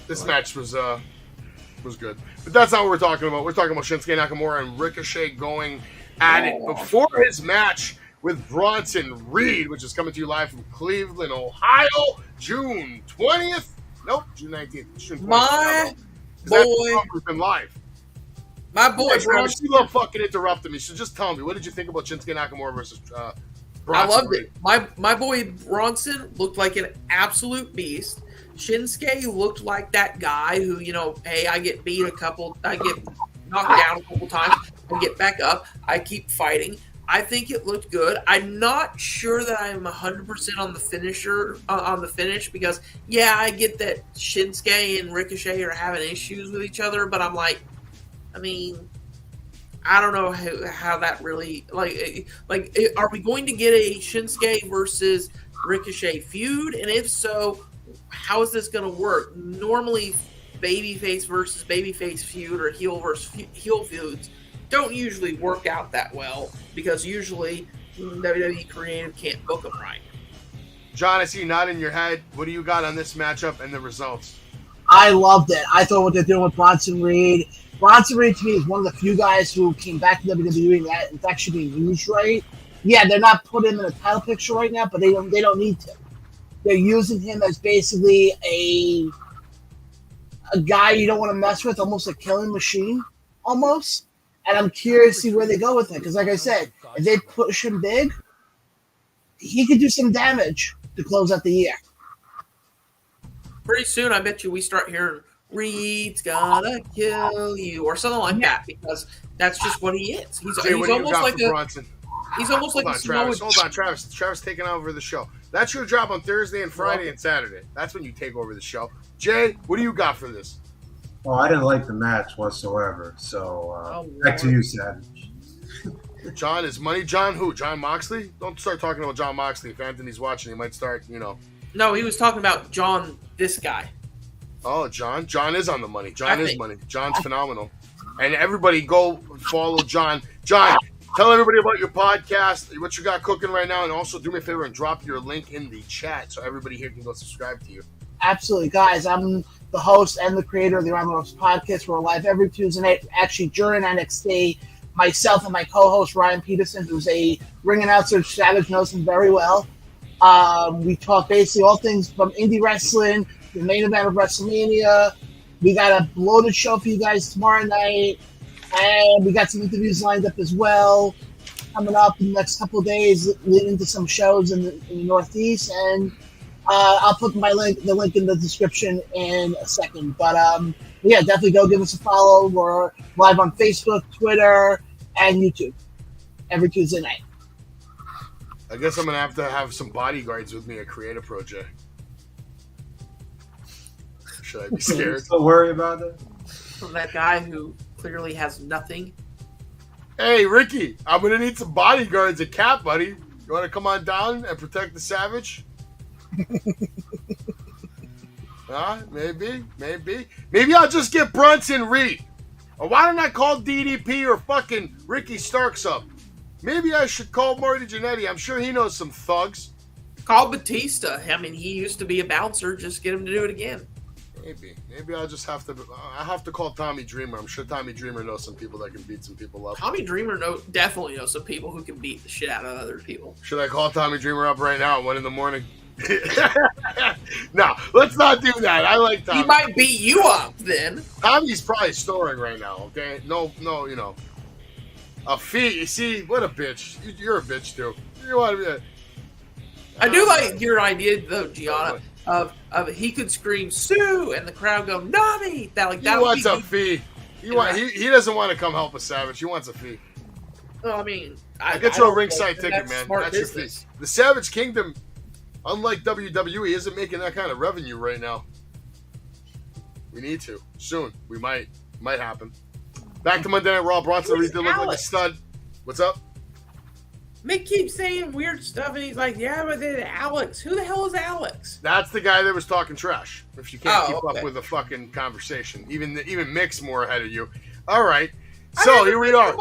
This match was good. But that's not what we're talking about. We're talking about Shinsuke Nakamura and Ricochet going at it before his match with Bronson Reed, which is coming to you live from Cleveland, Ohio, June 20th. Nope, June 19th. June 20th. My boy. Been live. My boy, Travis, Bronson. you love fucking interrupting me, so just tell me, what did you think about Shinsuke Nakamura versus Bronson I loved Reed? it. My boy Bronson looked like an absolute beast. Shinsuke looked like that guy who, hey, I get knocked down a couple times, I get back up, I keep fighting. I think it looked good. I'm not sure that I'm 100% on the finish because, yeah, I get that Shinsuke and Ricochet are having issues with each other, but I'm like, I don't know how that really are we going to get a Shinsuke versus Ricochet feud? And if so, how is this going to work? Normally, babyface versus babyface feud or heel versus heel feuds don't usually work out that well because usually WWE creative can't book them right. John, I see you nodding your head. What do you got on this matchup and the results? I loved it. I thought what they're doing with Bronson Reed to me is one of the few guys who came back to WWE and that it's actually being used right. Yeah, they're not putting him in a title picture right now, but they don't need to. They're using him as basically a guy you don't want to mess with, almost a killing machine, almost. And I'm curious to see where they go with it. Because like I said, if they push him big, he could do some damage to close out the year. Pretty soon, I bet you we start hearing Reed's gonna kill you or something like that because that's just what he is. He's almost like a Bronson? He's almost like a Travis. Hold on, Travis. Travis taking over the show. That's your job on Thursday and Friday and Saturday. That's when you take over the show. Jay, what do you got for this? Well, I didn't like the match whatsoever. So back to you, Savage. John is money. John who? John Moxley? Don't start talking about John Moxley. If Anthony's watching, he might start, No, he was talking about John, this guy. Oh, John. John is on the money. John is money. John's phenomenal. And everybody go follow John. John, tell everybody about your podcast, what you got cooking right now, and also do me a favor and drop your link in the chat so everybody here can go subscribe to you. Absolutely, guys. I'm the host and the creator of the Around the Ropes podcast. We're live every Tuesday night, actually during NXT. Myself and my co-host, Ryan Peterson, who's a ring announcer. Savage knows him very well. We talk basically all things from indie wrestling, the main event of WrestleMania. We got a loaded show for you guys tomorrow night. And we got some interviews lined up as well coming up in the next couple of days, leading to some shows in the Northeast. And I'll put the link in the description in a second. But yeah, definitely go give us a follow. We're live on Facebook, Twitter, and YouTube every Tuesday night. I guess I'm going to have some bodyguards with me at Creative Project. Should I be scared? Still worry about it? From that guy who clearly has nothing. Hey, Ricky, I'm going to need some bodyguards at Cap, buddy. You want to come on down and protect the Savage? Maybe. Maybe I'll just get Bronson Reed. Or why don't I call DDP or fucking Ricky Starks up? Maybe I should call Marty Jannetty. I'm sure he knows some thugs. Call Batista. I mean, he used to be a bouncer. Just get him to do it again. Maybe I'll just have to call Tommy Dreamer. I'm sure Tommy Dreamer knows some people that can beat some people up. Tommy Dreamer definitely knows some people who can beat the shit out of other people. Should I call Tommy Dreamer up right now at 1 a.m? No, let's not do that. I like Tommy. He might beat you up then. Tommy's probably storing right now, okay? No, a fee. See, what a bitch. You're a bitch, too. You want to be I do like your idea, though, Gianna, of he could scream, Sue, and the crowd go, Nami! He wants a fee. He doesn't want to come help a Savage. He wants a fee. Well, I mean, I get you a ringside ticket, man. That's your fee. The Savage Kingdom, unlike WWE, isn't making that kind of revenue right now. We need to. Soon. We might. Might happen. Back to Monday Night Raw. Bronson Reed did look like a stud. What's up? Mick keeps saying weird stuff, and he's like, yeah, but then Alex. Who the hell is Alex? That's the guy that was talking trash. If you can't keep up with the fucking conversation. Even Mick's more ahead of you. All right. So, here we are.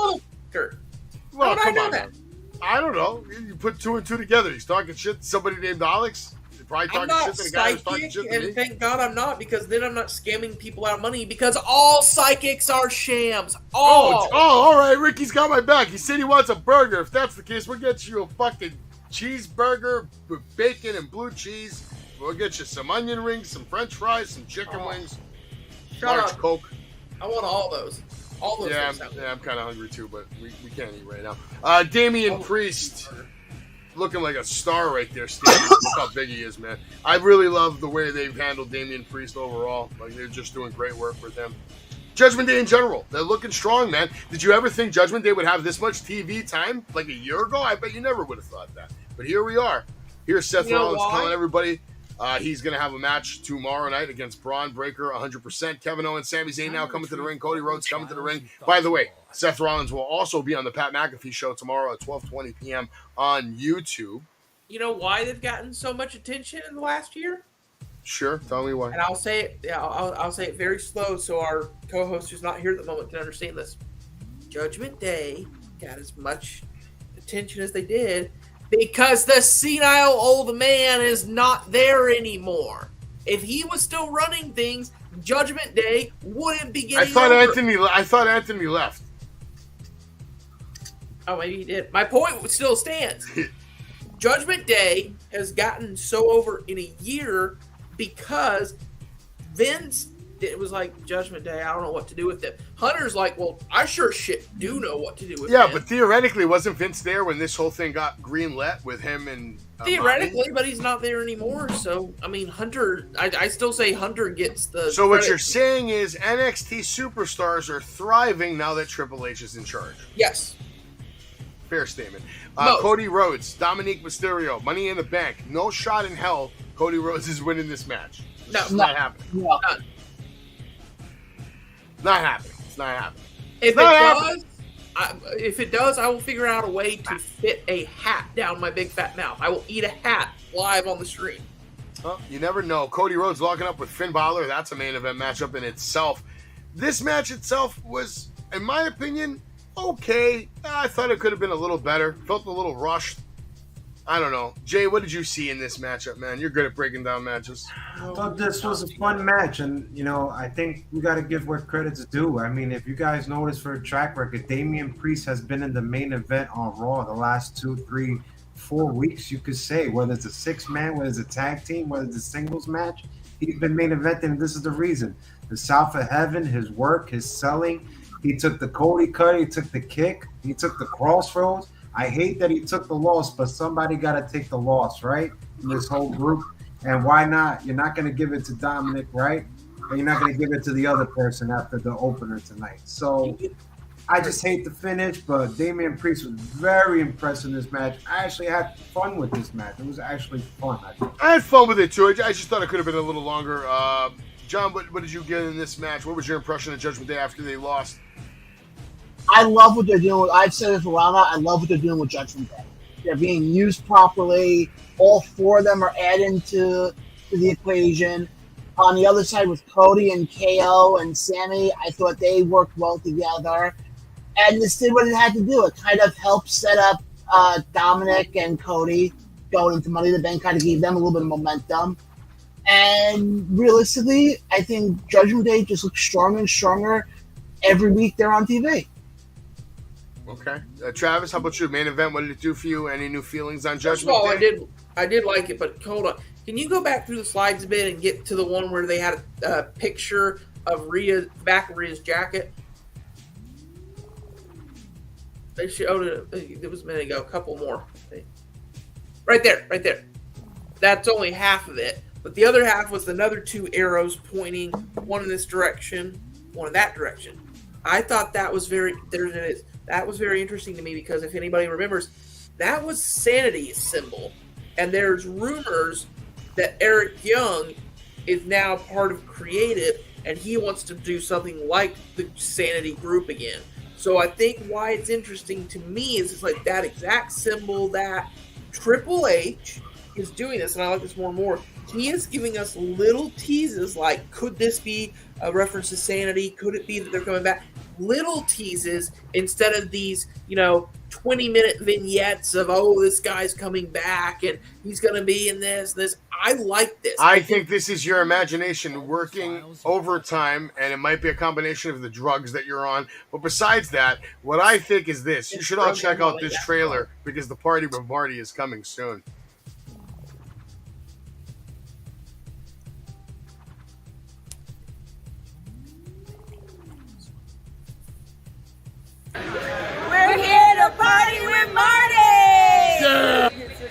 Well, How would I come know on. that? Man. I don't know. You put two and two together. He's talking shit to somebody named Alex. You're probably I'm talking not shit to the guy who's talking psychic, shit to me. and thank God I'm not, because then I'm not scamming people out of money, because all psychics are shams. All. Oh, all right. Ricky's got my back. He said he wants a burger. If that's the case, we'll get you a fucking cheeseburger with bacon and blue cheese. We'll get you some onion rings, some French fries, some chicken wings, Shut large up. Coke. I want all those. All those. Yeah, things I'm kind of hungry too, but we can't eat right now. Damian Oh. Priest, looking like a star right there, Steve. Look how big he is, man. I really love the way they've handled Damian Priest overall. Like, they're just doing great work with him. Judgment Day in general, they're looking strong, man. Did you ever think Judgment Day would have this much TV time like a year ago? I bet you never would have thought that. But here we are. Here's Seth You know Rollins why? telling everybody he's going to have a match tomorrow night against Braun Breaker, 100%. Kevin Owens, Sami Zayn now coming to the ring. Cody Rhodes coming to the ring. By the way, Seth Rollins will also be on the Pat McAfee show tomorrow at 12:20 p.m. on YouTube. You know why they've gotten so much attention in the last year? Sure, tell me why. And I'll say it. Yeah, I'll say it very slow, so our co-host who's not here at the moment can understand this. Judgment Day got as much attention as they did because the senile old man is not there anymore. If he was still running things, Judgment Day wouldn't be getting. I thought over. Anthony left. Oh, maybe he did. My point still stands. Judgment Day has gotten so over in a year because Vince, it was like, Judgment Day, I don't know what to do with them. Hunter's like, well, I sure shit do know what to do with them. Yeah, but theoretically, wasn't Vince there when this whole thing got greenlit with him and theoretically, but he's not there anymore. So, I mean, Hunter, I still say Hunter gets the So what credit. you're saying is NXT superstars are thriving now that Triple H is in charge. Yes. Fair statement. Most. Cody Rhodes, Dominique Mysterio, Money in the Bank. No shot in hell Cody Rhodes is winning this match. No. It's not happening. No. None. Not happening. It's not happening. If it does, I will figure out a way to fit a hat down my big fat mouth. I will eat a hat live on the stream. Well, you never know. Cody Rhodes locking up with Finn Balor. That's a main event matchup in itself. This match itself was, in my opinion, okay. I thought it could have been a little better. Felt a little rushed. I don't know. Jay, what did you see in this matchup, man? You're good at breaking down matches. I thought this was a fun match, and I think we got to give where credit's due. I mean, if you guys notice for a track record, Damian Priest has been in the main event on Raw the last 2, 3, 4 weeks. You could say whether it's a 6-man, whether it's a tag team, whether it's a singles match, he's been main eventing, and this is the reason. The South of Heaven, his work, his selling. He took the Cody cut, he took the kick, he took the crossroads. I hate that he took the loss, but somebody got to take the loss, right? In this whole group. And why not? You're not going to give it to Dominic, right? And you're not going to give it to the other person after the opener tonight. So I just hate the finish, but Damian Priest was very impressed in this match. I actually had fun with this match. It was actually fun, I think. I had fun with it, too. I just thought it could have been a little longer. John, what did you get in this match? What was your impression of Judgment Day after they lost? I love what they're doing. I've said it for a while now. I love what they're doing with Judgment Day. They're being used properly. All 4 of them are adding to the equation. On the other side with Cody and KO and Sammy, I thought they worked well together. And this did what it had to do. It kind of helped set up Dominic and Cody going into Money in the Bank, kind of gave them a little bit of momentum. And realistically, I think Judgment Day just looks stronger and stronger every week they're on TV. Okay. Travis, how about you? Main event, what did it do for you? Any new feelings on First of Judgment all, Day? I did like it, but hold on. Can you go back through the slides a bit and get to the one where they had a picture of back of Rhea's jacket? They showed it was a minute ago. A couple more. Right there. That's only half of it. But the other half was another 2 arrows pointing, one in this direction, one in that direction. I thought that was that was very interesting to me because if anybody remembers, that was Sanity's symbol. And there's rumors that Eric Young is now part of Creative and he wants to do something like the Sanity group again. So I think why it's interesting to me is it's like that exact symbol that Triple H is doing this, and I like this more and more. He is giving us little teases like, could this be a reference to Sanity? Could it be that they're coming back? little teases instead of these, 20-minute vignettes of, oh, this guy's coming back and he's going to be in this. I like this. I think this is your imagination working overtime, and it might be a combination of the drugs that you're on. But besides that, what I think is this. You should all check out this trailer because the party with Marty is coming soon. We're here to party with Marty!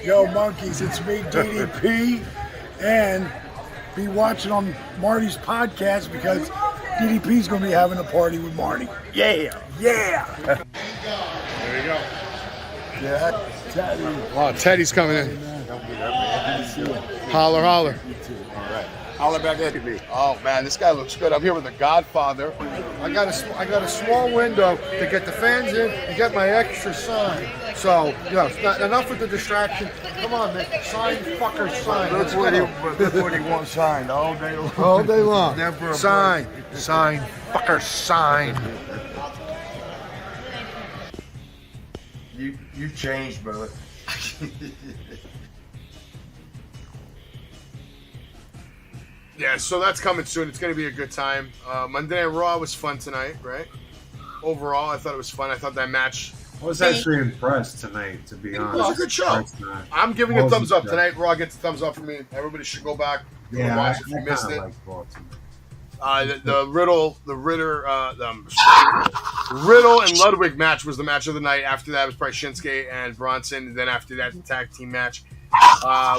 Yo, monkeys, it's me, DDP, and be watching on Marty's podcast because DDP's going to be having a party with Marty. Yeah. There you go. Yeah, Teddy. Oh, Teddy's coming in. Holler, holler. Holler back at me. Oh man, this guy looks good. I'm here with the Godfather. I got a small window to get the fans in and get my extra sign. So, it's not enough with the distraction. Come on, man. Sign, fucker, sign. That's what he wants signed all day long. All day long. Never a Sign, fucker, sign. You changed, brother. Yeah, so that's coming soon. It's going to be a good time. Monday Night Raw was fun tonight, right? Overall, I thought it was fun. I thought that match... I was actually impressed tonight, to be honest. It was a good show. I'm giving a thumbs up tonight. Raw gets a thumbs up for me. Everybody should go back and watch if you missed it. The Riddle and Ludwig match was the match of the night. After that was probably Shinsuke and Bronson. And then after that, the tag team match.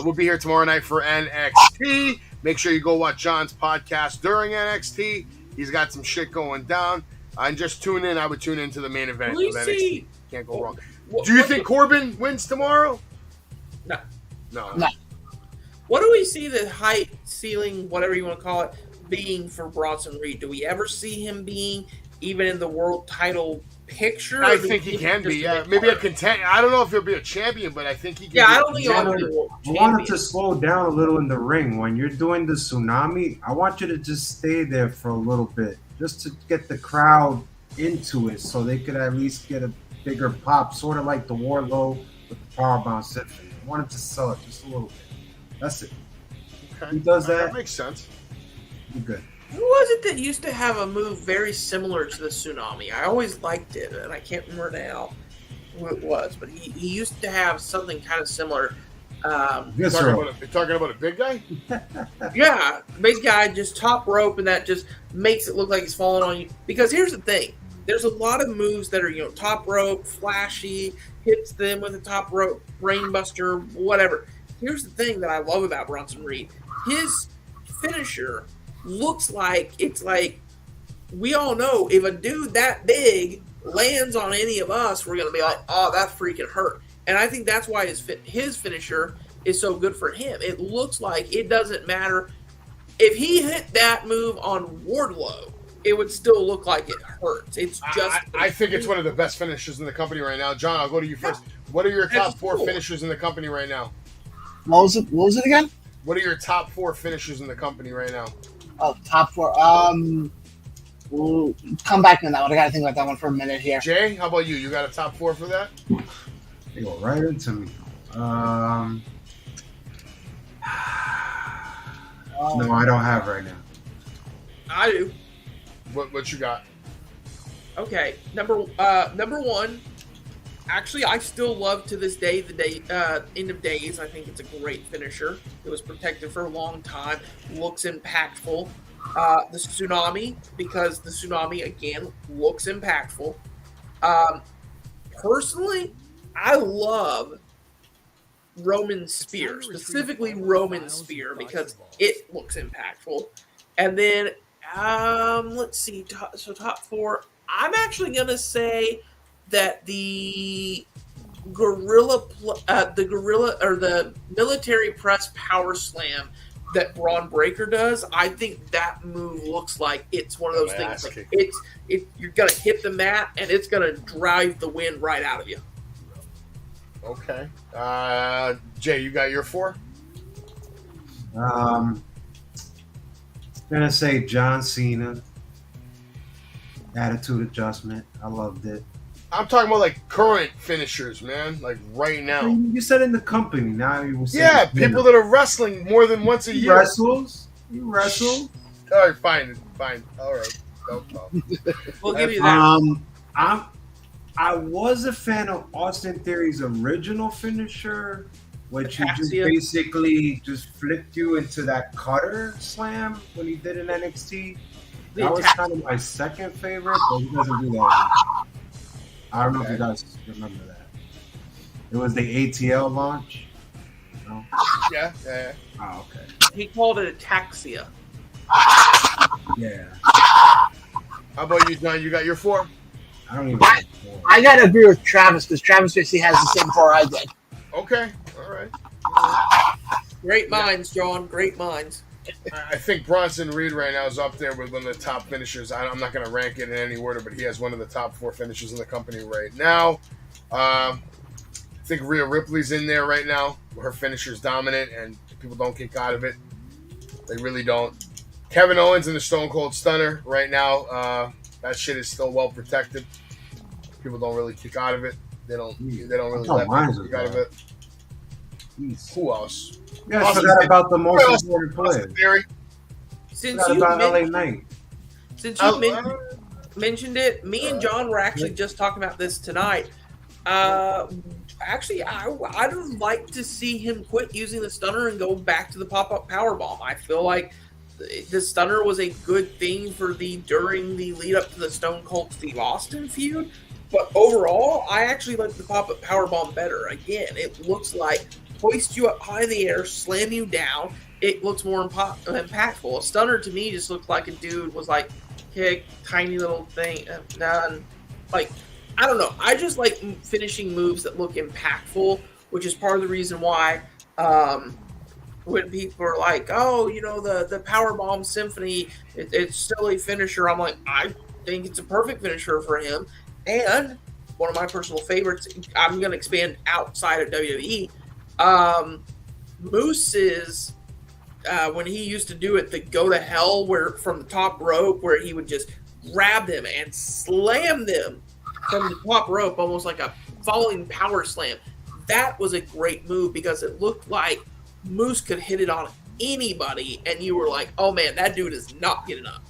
We'll be here tomorrow night for NXT. Make sure you go watch John's podcast during NXT. He's got some shit going down. And just tune in. I would tune into the main event of NXT. Can't go wrong. Do you think Corbin wins tomorrow? No. What do we see the height, ceiling, whatever you want to call it, being for Bronson Reed? Do we ever see him being even in the world title picture? I think he can be. Yeah, maybe a contender. I don't know if he'll be a champion, but I think he can. Yeah, I don't think he'll be a world champion. I wanted to slow down a little in the ring. When you're doing the tsunami, I want you to just stay there for a little bit, just to get the crowd into it, so they could at least get a bigger pop, sort of like the Warlow with the Powerbomb Symphony. I wanted to sell it just a little bit. That's it. Okay. He does that. That makes sense. You're good. Who was it that used to have a move very similar to the tsunami? I always liked it, and I can't remember now who it was, but he used to have something kind of similar. You're talking about a big guy? Yeah, big guy, just top rope, and that just makes it look like he's falling on you. Because here's the thing. There's a lot of moves that are, top rope, flashy, hits them with a top rope, brainbuster, whatever. Here's the thing that I love about Bronson Reed. His finisher looks like, it's like, we all know if a dude that big lands on any of us, we're going to be like, oh, that freaking hurt. And I think that's why his finisher is so good for him. It looks like it doesn't matter. If he hit that move on Wardlow, it would still look like it hurts. It's just... I think it's one of the best finishers in the company right now. John, I'll go to you first. What are your top four finishers in the company right now? What was it again? What are your top four finishers in the company right now? Oh, top four. We'll come back on that one. I gotta think about that one for a minute here. Jay, how about you? You got a top four for that? They go right into me. No, I don't have right now. I do. What you got? Okay, number one. Actually, I still love to this day the End of Days. I think it's a great finisher. It was protected for a long time. Looks impactful. The Tsunami, because the Tsunami again looks impactful. Personally, I love Roman Spear, specifically Roman Spear, because it looks impactful. And then let's see. Top four. I'm actually gonna say that the the military press power slam that Braun Breaker does, I think that move looks like it's one of those things. Like you're gonna hit the mat and it's gonna drive the wind right out of you. Okay, Jay, you got your four? I'm gonna say John Cena, Attitude adjustment. I loved it. I'm talking about like current finishers, man. Like right now. You said in the company. Now you were saying. Yeah, people that are wrestling more than once a year. Wrestles. You wrestle. All right, fine. All right. No problem. We'll give you that. I was a fan of Austin Theory's original finisher, which he just Ataxia. basically just flipped you into that cutter slam when he did in NXT. That was kind of my second favorite, but he doesn't do that anymore. I don't know if you guys remember that. It was the ATL launch. No? Yeah. Oh, okay. He called it ataxia. Yeah. How about you, John? You got your 4? I don't even know. I gotta agree with Travis because Travis basically has the same 4 I did. Okay. All right. Great minds, John. Great minds. I think Bronson Reed right now is up there with one of the top finishers. I'm not going to rank it in any order, but he has one of the top 4 finishers in the company right now. I think Rhea Ripley's in there right now. Her finisher's dominant, and people don't kick out of it. They really don't. Kevin Owens in the Stone Cold Stunner right now. That shit is still well protected. People don't really kick out of it. They don't really let people kick out of it. Jeez. Who else? Yeah, I forgot about the most important player. Since you mentioned it, me and John were actually just talking about this tonight. Actually, I'd like to see him quit using the stunner and go back to the pop-up powerbomb. I feel like the stunner was a good thing for during the lead up to the Stone Cold Steve Austin feud. But overall, I actually like the pop-up powerbomb better. Again, it looks like hoist you up high in the air, slam you down. It looks more impactful. A stunner to me just looked like a dude was like, kick, tiny little thing, done. Like, I don't know. I just like finishing moves that look impactful, which is part of the reason why when people are like, oh, the Powerbomb Symphony, it's still a finisher. I'm like, I think it's a perfect finisher for him. And one of my personal favorites, I'm going to expand outside of WWE, Moose's, when he used to do it, the go to hell where from the top rope, where he would just grab them and slam them from the top rope, almost like a falling power slam. That was a great move because it looked like Moose could hit it on anybody, and you were like, oh man, that dude is not getting up.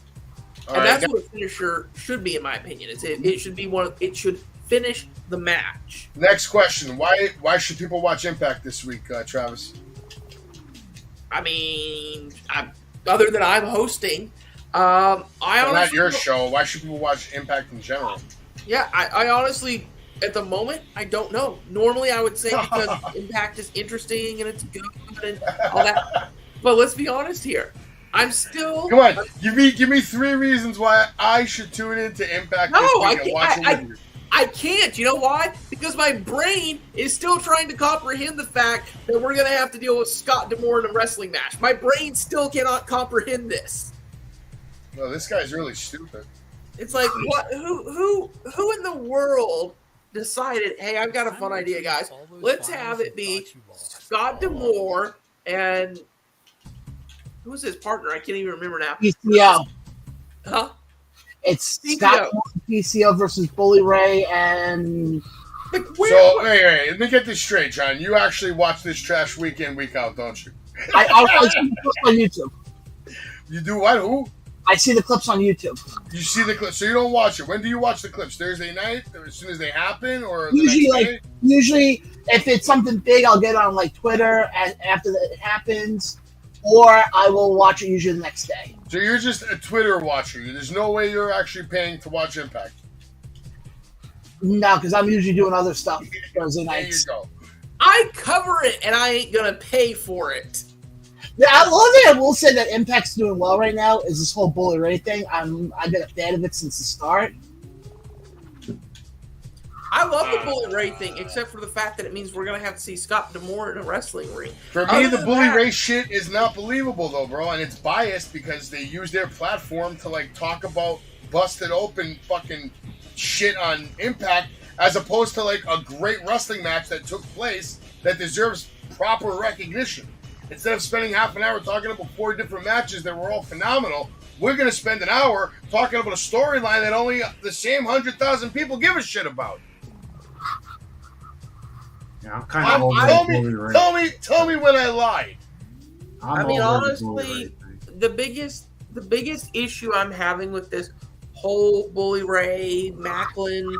And that's what a finisher should be, in my opinion. It should be it should finish the match. Next question: Why should people watch Impact this week, Travis? I mean, other than I'm hosting, not your show. Why should people watch Impact in general? Yeah, I honestly, at the moment, I don't know. Normally, I would say because Impact is interesting and it's good and all that. But let's be honest here. I'm still. Come on, give me 3 reasons why I should tune into Impact this week and watch it with you. I can't. You know why? Because my brain is still trying to comprehend the fact that we're going to have to deal with Scott D'Amore in a wrestling match. My brain still cannot comprehend this. No, this guy's really stupid. It's like, what? Who in the world decided, hey, I've got a fun idea, guys. Let's have it be Scott D'Amore and who's his partner? I can't even remember now. PCO. Huh? It's PCO. Scott PCO versus Bully Ray and. So, hey, let me get this straight, John. You actually watch this trash week in, week out, don't you? I see the clips on YouTube. You do what? Who? I see the clips on YouTube. You see the clips, so you don't watch it. When do you watch the clips? Thursday night, as soon as they happen, or usually if it's something big, I'll get on like Twitter after it happens, or I will watch it usually the next day. So you're just a Twitter watcher. There's no way you're actually paying to watch Impact. No, because I'm usually doing other stuff Thursday nights. There you go. I cover it, and I ain't gonna pay for it. Yeah, the only thing I will say that Impact's doing well right now is this whole Bully Ray thing. I've been a fan of it since the start. I love the Bully Ray thing, except for the fact that it means we're going to have to see Scott D'Amore in a wrestling ring. For me, the Bully Ray shit is not believable, though, bro. And it's biased because they use their platform to, like, talk about busted open fucking shit on Impact as opposed to, like, a great wrestling match that took place that deserves proper recognition. Instead of spending half an hour talking about 4 different matches that were all phenomenal, we're going to spend an hour talking about a storyline that only the same 100,000 people give a shit about. Yeah, I'm kind of over Bully Ray. Tell me when I lied. I mean, honestly, the biggest issue I'm having with this whole Bully Ray, Macklin,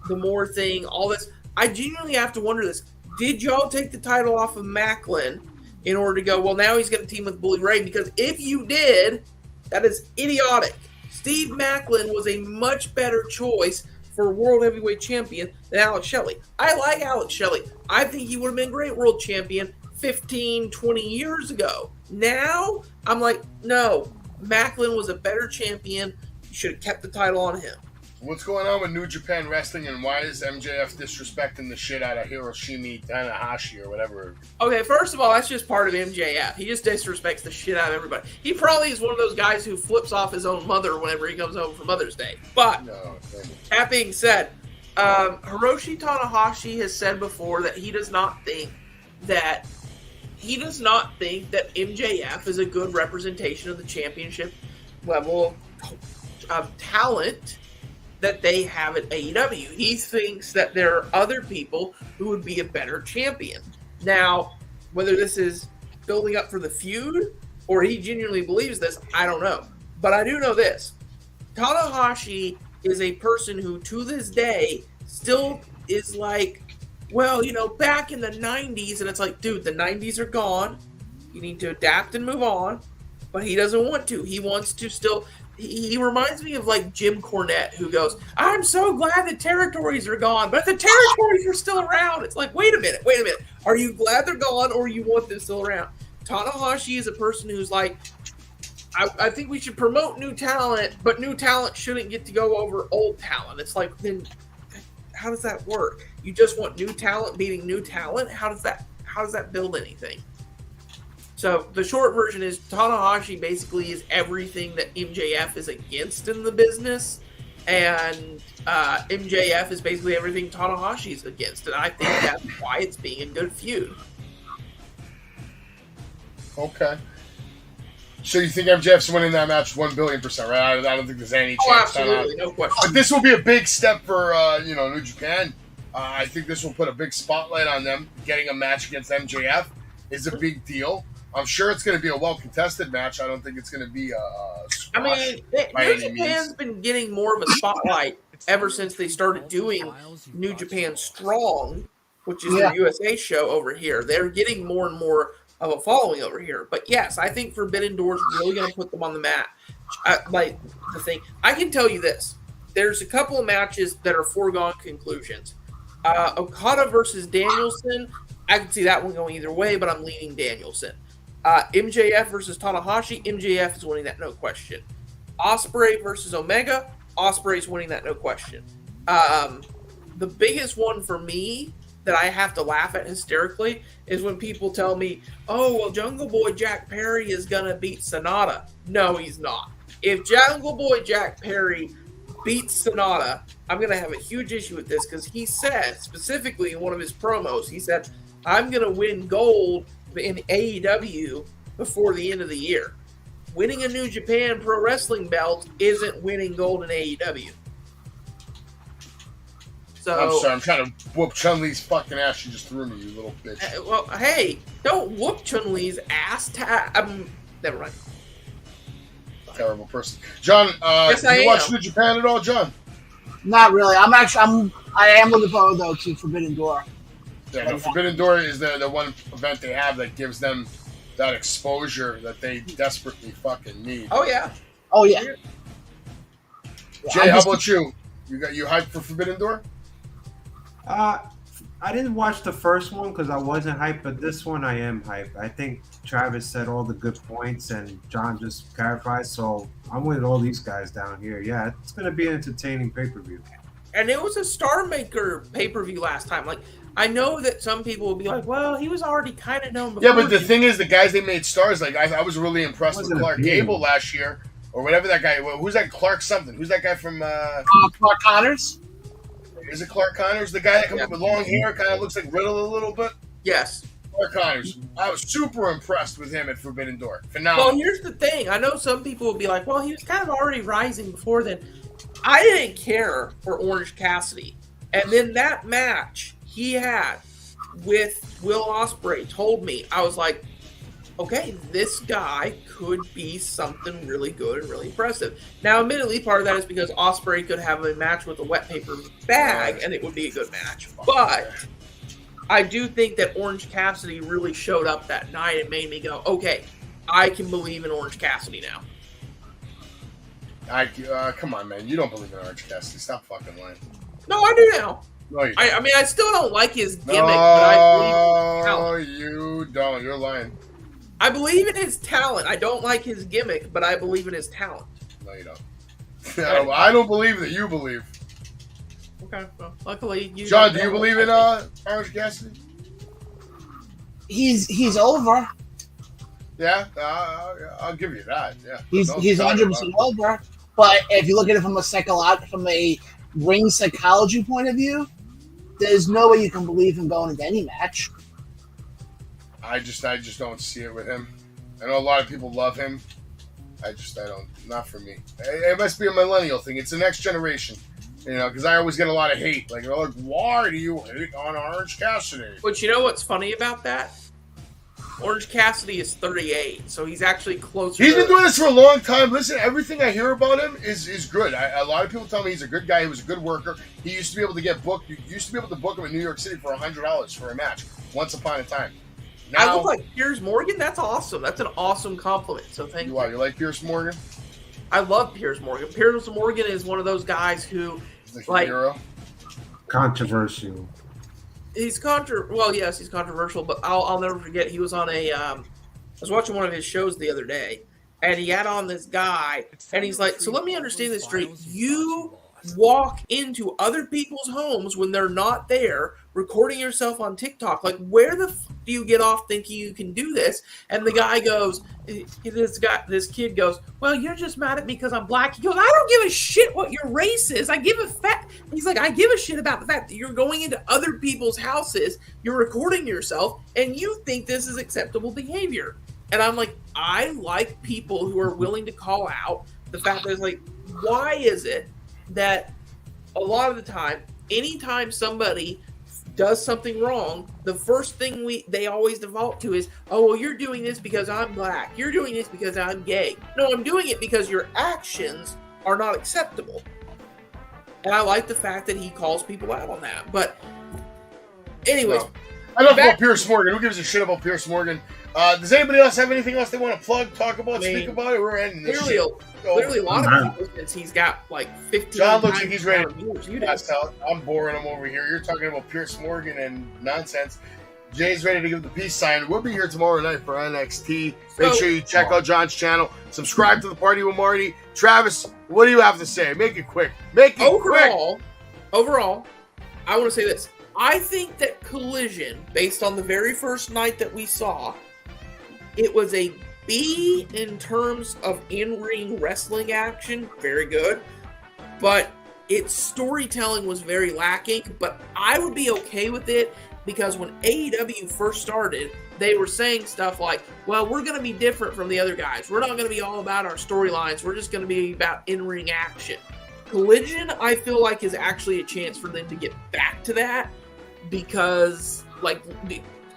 the Moore thing, all this, I genuinely have to wonder this. Did y'all take the title off of Macklin in order to go, well, now he's going to team with Bully Ray? Because if you did, that is idiotic. Steve Macklin was a much better choice for World Heavyweight Champion than Alex Shelley. I like Alex Shelley. I think he would have been great World Champion 15, 20 years ago. Now, I'm like, no, Macklin was a better champion. You should have kept the title on him. What's going on with New Japan Wrestling, and why is MJF disrespecting the shit out of Hiroshima Tanahashi or whatever? Okay, first of all, that's just part of MJF. He just disrespects the shit out of everybody. He probably is one of those guys who flips off his own mother whenever he comes home for Mother's Day. But, that being said, Hiroshi Tanahashi has said before that he does not think that MJF is a good representation of the championship level of talent that they have at AEW. He thinks that there are other people who would be a better champion. Now, whether this is building up for the feud or he genuinely believes this, I don't know. But I do know this. Tanahashi is a person who, to this day, still is like, well, you know, back in the 90s, and it's like, dude, the 90s are gone. You need to adapt and move on. But he doesn't want to. He wants to still... He reminds me of like Jim Cornette, who goes, I'm so glad the territories are gone, but the territories are still around. It's like, wait a minute. Are you glad they're gone or you want them still around? Tanahashi is a person who's like, I think we should promote new talent, but new talent shouldn't get to go over old talent. It's like, then how does that work? You just want new talent beating new talent? How does that build anything? So the short version is Tanahashi basically is everything that MJF is against in the business, and MJF is basically everything Tanahashi is against, and I think that's why it's being a good feud. Okay. So you think MJF's winning that match 1,000,000,000%, right? I don't think there's any chance. Oh, absolutely, no question. But this will be a big step for New Japan. I think this will put a big spotlight on them. Getting a match against MJF is a big deal. I'm sure it's going to be a well-contested match. I don't think it's going to be a squash. I mean, New Japan's been getting more of a spotlight ever since they started doing New Japan Strong, which is the USA show over here. They're getting more and more of a following over here. But yes, I think Forbidden Door is really going to put them on the map. I can tell you this. There's a couple of matches that are foregone conclusions. Okada versus Danielson, I can see that one going either way, but I'm leaning Danielson. MJF versus Tanahashi, MJF is winning that, no question. Ospreay versus Omega, Ospreay's winning that, no question. The biggest one for me that I have to laugh at hysterically is when people tell me, oh, well, Jungle Boy Jack Perry is going to beat Sonata. No, he's not. If Jungle Boy Jack Perry beats Sonata, I'm going to have a huge issue with this, because he said, specifically in one of his promos, he said, I'm going to win gold in AEW before the end of the year. Winning a New Japan Pro Wrestling belt isn't winning gold in AEW. So I'm sorry, I'm trying to whoop Chun-Li's fucking ass. She just threw me, you little bitch. Well, hey, don't whoop Chun-Li's ass. Never mind. Terrible person. John, yes, you watch New Japan at all, John? Not really. I am looking forward though to Forbidden Door. Yeah, no, Forbidden Door is the one event they have that gives them that exposure that they desperately fucking need. Oh yeah. Jay, how about you? You hyped for Forbidden Door? I didn't watch the first one because I wasn't hyped, but this one I am hyped. I think Travis said all the good points and John just clarified, so I'm with all these guys down here. Yeah, it's going to be an entertaining pay-per-view. And it was a Star Maker pay-per-view last time. Like, I know that some people will be like, well, he was already kind of known before. Yeah, but the thing is, the guys they made stars, like, I was really impressed with Clark Gable last year, or whatever that guy, who's that Clark something? Who's that guy from... Clark Connors? Is it Clark Connors? The guy that comes up with long hair, kind of looks like Riddle a little bit? Yes. Mark Connors. I was super impressed with him at Forbidden Door. Well, Phenomenal. here's the thing. I know some people will be like, well, he was kind of already rising before then. I didn't care for Orange Cassidy. And then that match he had with Will Ospreay told me, I was like, okay, this guy could be something really good and really impressive. Now, admittedly, part of that is because Ospreay could have a match with a wet paper bag, and it would be a good match. But I do think that Orange Cassidy really showed up that night and made me go, okay, I can believe in Orange Cassidy now. Come on, man. You don't believe in Orange Cassidy. Stop fucking lying. No, I do now. No, you don't. I mean, I still don't like his gimmick, but I believe in his talent. No, you don't. You're lying. I believe in his talent. I don't like his gimmick, but I believe in his talent. No, you don't. No, I don't believe that you believe. Okay, well, luckily you. John, do you believe in Orange Cassidy? He's over. Yeah, I'll give you that. Yeah, He's 100% over. But if you look at it from a ring psychology point of view, there's no way you can believe him going into any match. I just don't see it with him. I know a lot of people love him. I don't. Not for me. It must be a millennial thing. It's the next generation. You know, because I always get a lot of hate. Like, why do you hate on Orange Cassidy? But you know what's funny about that? Orange Cassidy is 38, so he's actually closer. He's been doing this for a long time. Listen, everything I hear about him is good. A lot of people tell me he's a good guy. He was a good worker. He used to be able to get booked. You used to be able to book him in New York City for $100 for a match once upon a time. Now, I look like Piers Morgan? That's awesome. That's an awesome compliment. So thank you. You like Piers Morgan? I love Piers Morgan. Piers Morgan is one of those guys who, like, hero. Controversial. Well, yes, he's controversial, but I'll never forget. He was on I was watching one of his shows the other day, and he had on this guy, and he's like, so let me understand this straight. You walk into other people's homes when they're not there, recording yourself on TikTok. Like, where the f do you get off thinking you can do this? And the guy goes, this kid goes, well, you're just mad at me because I'm black. He goes, I don't give a shit what your race is. I give a shit about the fact that you're going into other people's houses, you're recording yourself, and you think this is acceptable behavior. And I'm like, I like people who are willing to call out the fact that it's like, why is it that a lot of the time, anytime somebody does something wrong, the first thing they always default to is, oh, well, you're doing this because I'm black. You're doing this because I'm gay. No, I'm doing it because your actions are not acceptable. And I like the fact that he calls people out on that. But anyways. No. I love about Piers Morgan. Who gives a shit about Piers Morgan? Does anybody else have anything else they want to plug, talk about, speak about it? We're ending this shit. Clearly, a lot of people, since he's got like 15. John looks like he's ready to I'm boring him over here. You're talking about Piers Morgan and nonsense. Jay's ready to give the peace sign. We'll be here tomorrow night for NXT. Make sure you check out John's channel. Subscribe to the Party with Marty. Travis, what do you have to say? Make it quick. Overall, I want to say this. I think that Collision, based on the very first night that we saw, it was a B in terms of in-ring wrestling action. Very good. But its storytelling was very lacking. But I would be okay with it because when AEW first started, they were saying stuff like, well, we're going to be different from the other guys. We're not going to be all about our storylines. We're just going to be about in-ring action. Collision, I feel like, is actually a chance for them to get back to that because, like,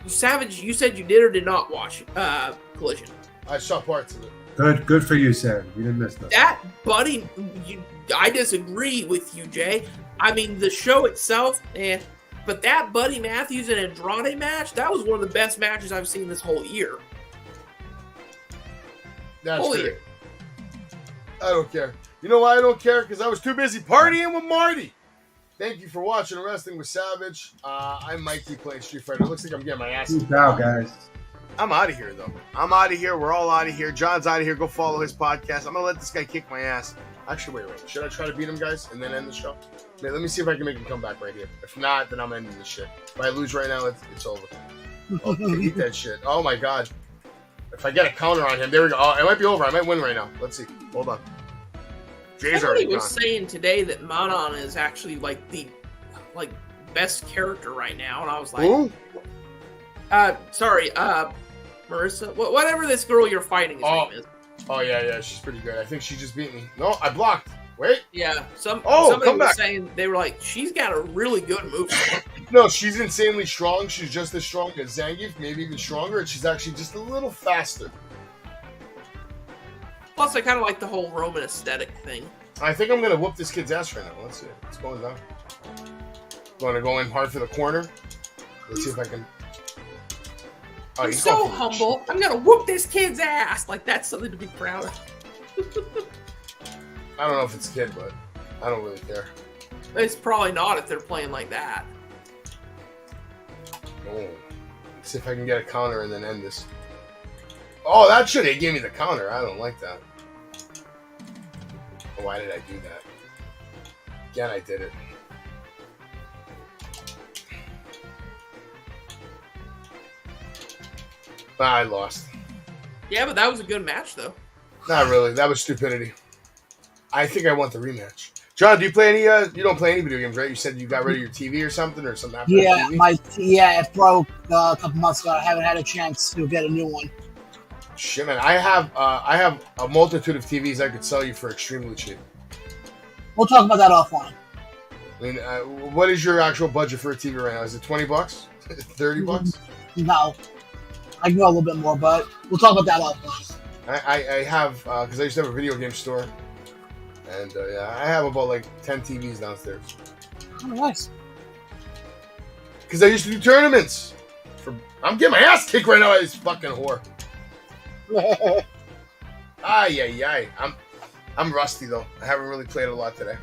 Savage, you said you did or did not watch Collision? I saw parts of it. Good for you, Savage. You didn't miss nothing. That, buddy, I disagree with you, Jay. I mean, the show itself, but that Buddy Matthews and Andrade match, that was one of the best matches I've seen this whole year. That's great. I don't care. You know why I don't care? Because I was too busy partying with Marty. Thank you for watching Wrestling with Savage. I might be playing Street Fighter. It looks like I'm getting my ass beat. Peace out, guys. I'm out of here, though. I'm out of here. We're all out of here. John's out of here. Go follow his podcast. I'm going to let this guy kick my ass. Actually, wait. Should I try to beat him, guys, and then end the show? Let me see if I can make him come back right here. If not, then I'm ending this shit. If I lose right now, it's over. Oh, eat that shit. Oh, my God. If I get a counter on him, there we go. Oh, it might be over. I might win right now. Let's see. Hold on. Jay's already gone. Was saying today that Manon is actually like the best character right now, and I was like, Sorry, Marissa. Whatever this girl you're fighting his name is. Oh yeah, she's pretty good. I think she just beat me. No, I blocked. Wait. Yeah, somebody come was back. saying they were like, she's got a really good move. No, she's insanely strong. She's just as strong as Zangief, maybe even stronger, and she's actually just a little faster. Plus, I kind of like the whole Roman aesthetic thing. I think I'm gonna whoop this kid's ass right now. Let's see. What's going down? Going to go in hard for the corner. Let's see if I can. Oh, He's so humble. I'm gonna whoop this kid's ass. Like that's something to be proud of. I don't know if it's a kid, but I don't really care. It's probably not if they're playing like that. Oh, let's see if I can get a counter and then end this. Oh, that should have gave me the counter. I don't like that. Why did I do that? Again, I did it. I lost. Yeah, but that was a good match, though. Not really. That was stupidity. I think I want the rematch. John, do you play any? You don't play any video games, right? You said you got rid of your TV or something, or something. Yeah, TV? It broke a couple months ago. I haven't had a chance to get a new one. Shit, man. I have a multitude of TVs I could sell you for extremely cheap. We'll talk about that offline. I mean, what is your actual budget for a TV right now? Is it $20? $30? No, I can go a little bit more, but we'll talk about that offline. I have because I used to have a video game store, and yeah, I have about like 10 TVs downstairs. Oh, nice. Because I used to do tournaments. I'm getting my ass kicked right now by this fucking whore. Ay. I'm rusty though. I haven't really played a lot today.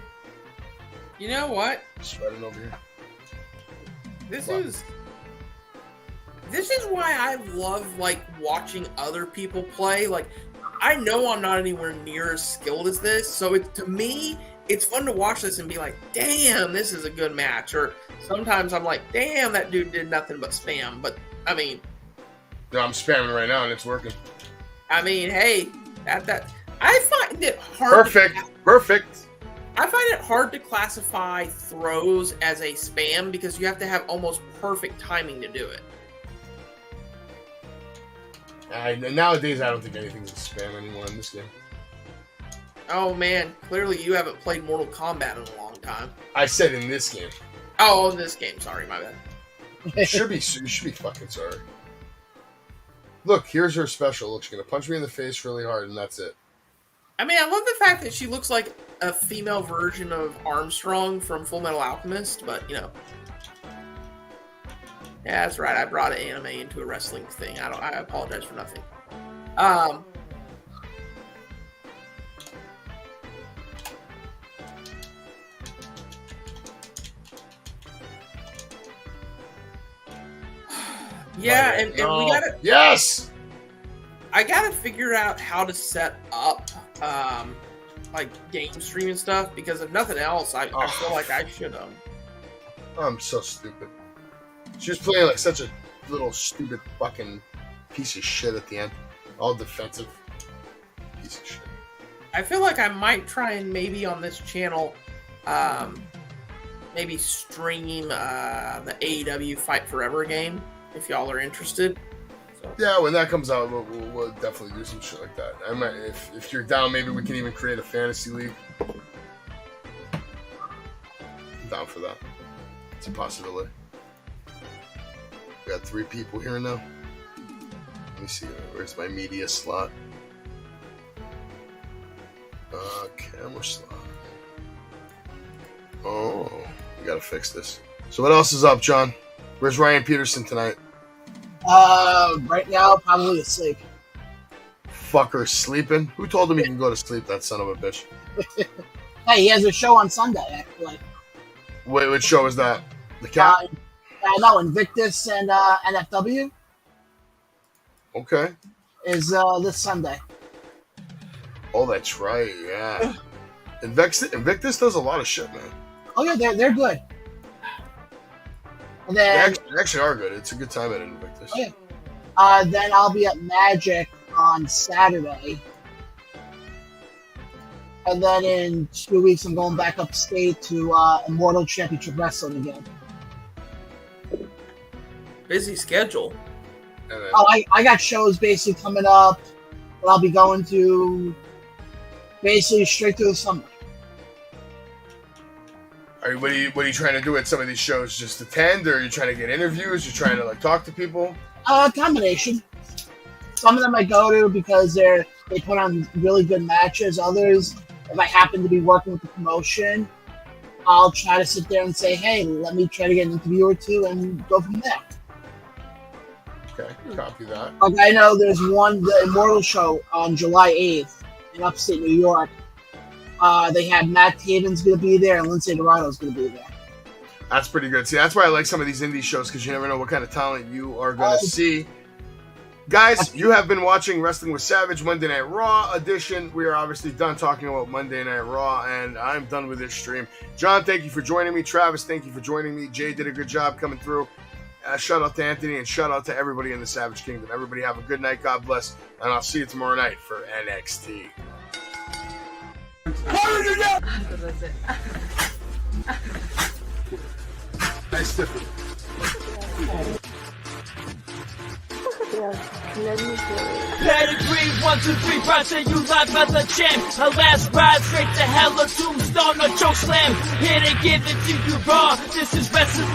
You know what? Sweating over here. This is why I love like watching other people play. Like, I know I'm not anywhere near as skilled as this, so to me, it's fun to watch this and be like, "Damn, this is a good match." Or sometimes I'm like, "Damn, that dude did nothing but spam." But I mean, no, I'm spamming right now and it's working. I mean, hey, that I find it hard. Perfect. I find it hard to classify throws as a spam because you have to have almost perfect timing to do it. Nowadays, I don't think anything's a spam anymore in this game. Oh man, clearly you haven't played Mortal Kombat in a long time. I said in this game. Oh, in this game. Sorry, my bad. You should be fucking sorry. Look, here's her special. Look, she's gonna punch me in the face really hard, and that's it. I mean, I love the fact that she looks like a female version of Armstrong from Full Metal Alchemist, but you know. Yeah, that's right. I brought an anime into a wrestling thing. I apologize for nothing. Yeah, and we gotta. Yes. I gotta figure out how to set up like game streaming stuff because if nothing else, I feel like I should have. I'm so stupid. She was playing like such a little stupid fucking piece of shit at the end. All defensive piece of shit. I feel like I might try and maybe on this channel, maybe stream the AEW Fight Forever game if y'all are interested. So. Yeah, when that comes out, we'll definitely do some shit like that. I might, if you're down, maybe we can even create a fantasy league. I'm down for that. It's a possibility. We got 3 people here now. Let me see. Where's my media slot? Camera slot. Oh, we gotta fix this. So what else is up, John? Where's Ryan Peterson tonight? Right now, probably asleep. Fucker sleeping? Who told him he can go to sleep, that son of a bitch? Hey, he has a show on Sunday, actually. Wait, what show is that? The Cat? No, Invictus and NFW. Okay. Is this Sunday. Oh, that's right, yeah. Invictus does a lot of shit, man. Oh, yeah, they're good. And then, they actually are good. It's a good time at Invictus. Oh, yeah. Then I'll be at Magic on Saturday. And then in 2 weeks, I'm going back upstate to Immortal Championship Wrestling again. Busy schedule. And then, Oh, I got shows basically coming up that I'll be going to basically straight through the summer. what are you trying to do at some of these shows? Just attend, or are you trying to get interviews? You're trying to like talk to people? Combination. Some of them I go to because they put on really good matches. Others, if I happen to be working with the promotion, I'll try to sit there and say, hey, let me try to get an interview or two and go from there. Okay, copy that. Like I know there's the Immortal show on July 8th in upstate New York. They had Matt Taven's going to be there and Lindsay Dorado's going to be there. That's pretty good. See, that's why I like some of these indie shows, because you never know what kind of talent you are going to see. Guys, you have been watching Wrestling with Savage Monday Night Raw edition. We are obviously done talking about Monday Night Raw, and I'm done with this stream. John, thank you for joining me. Travis, thank you for joining me. Jay did a good job coming through. Shout out to Anthony, and shout out to everybody in the Savage Kingdom. Everybody have a good night. God bless. And I'll see you tomorrow night for NXT. Nice Tiffany. Pedigree, 1, 2, 3, Bronson, you live as a champ. A last ride straight to hell, a tombstone, a choke slam. Here to give it to you raw. This is wrestling.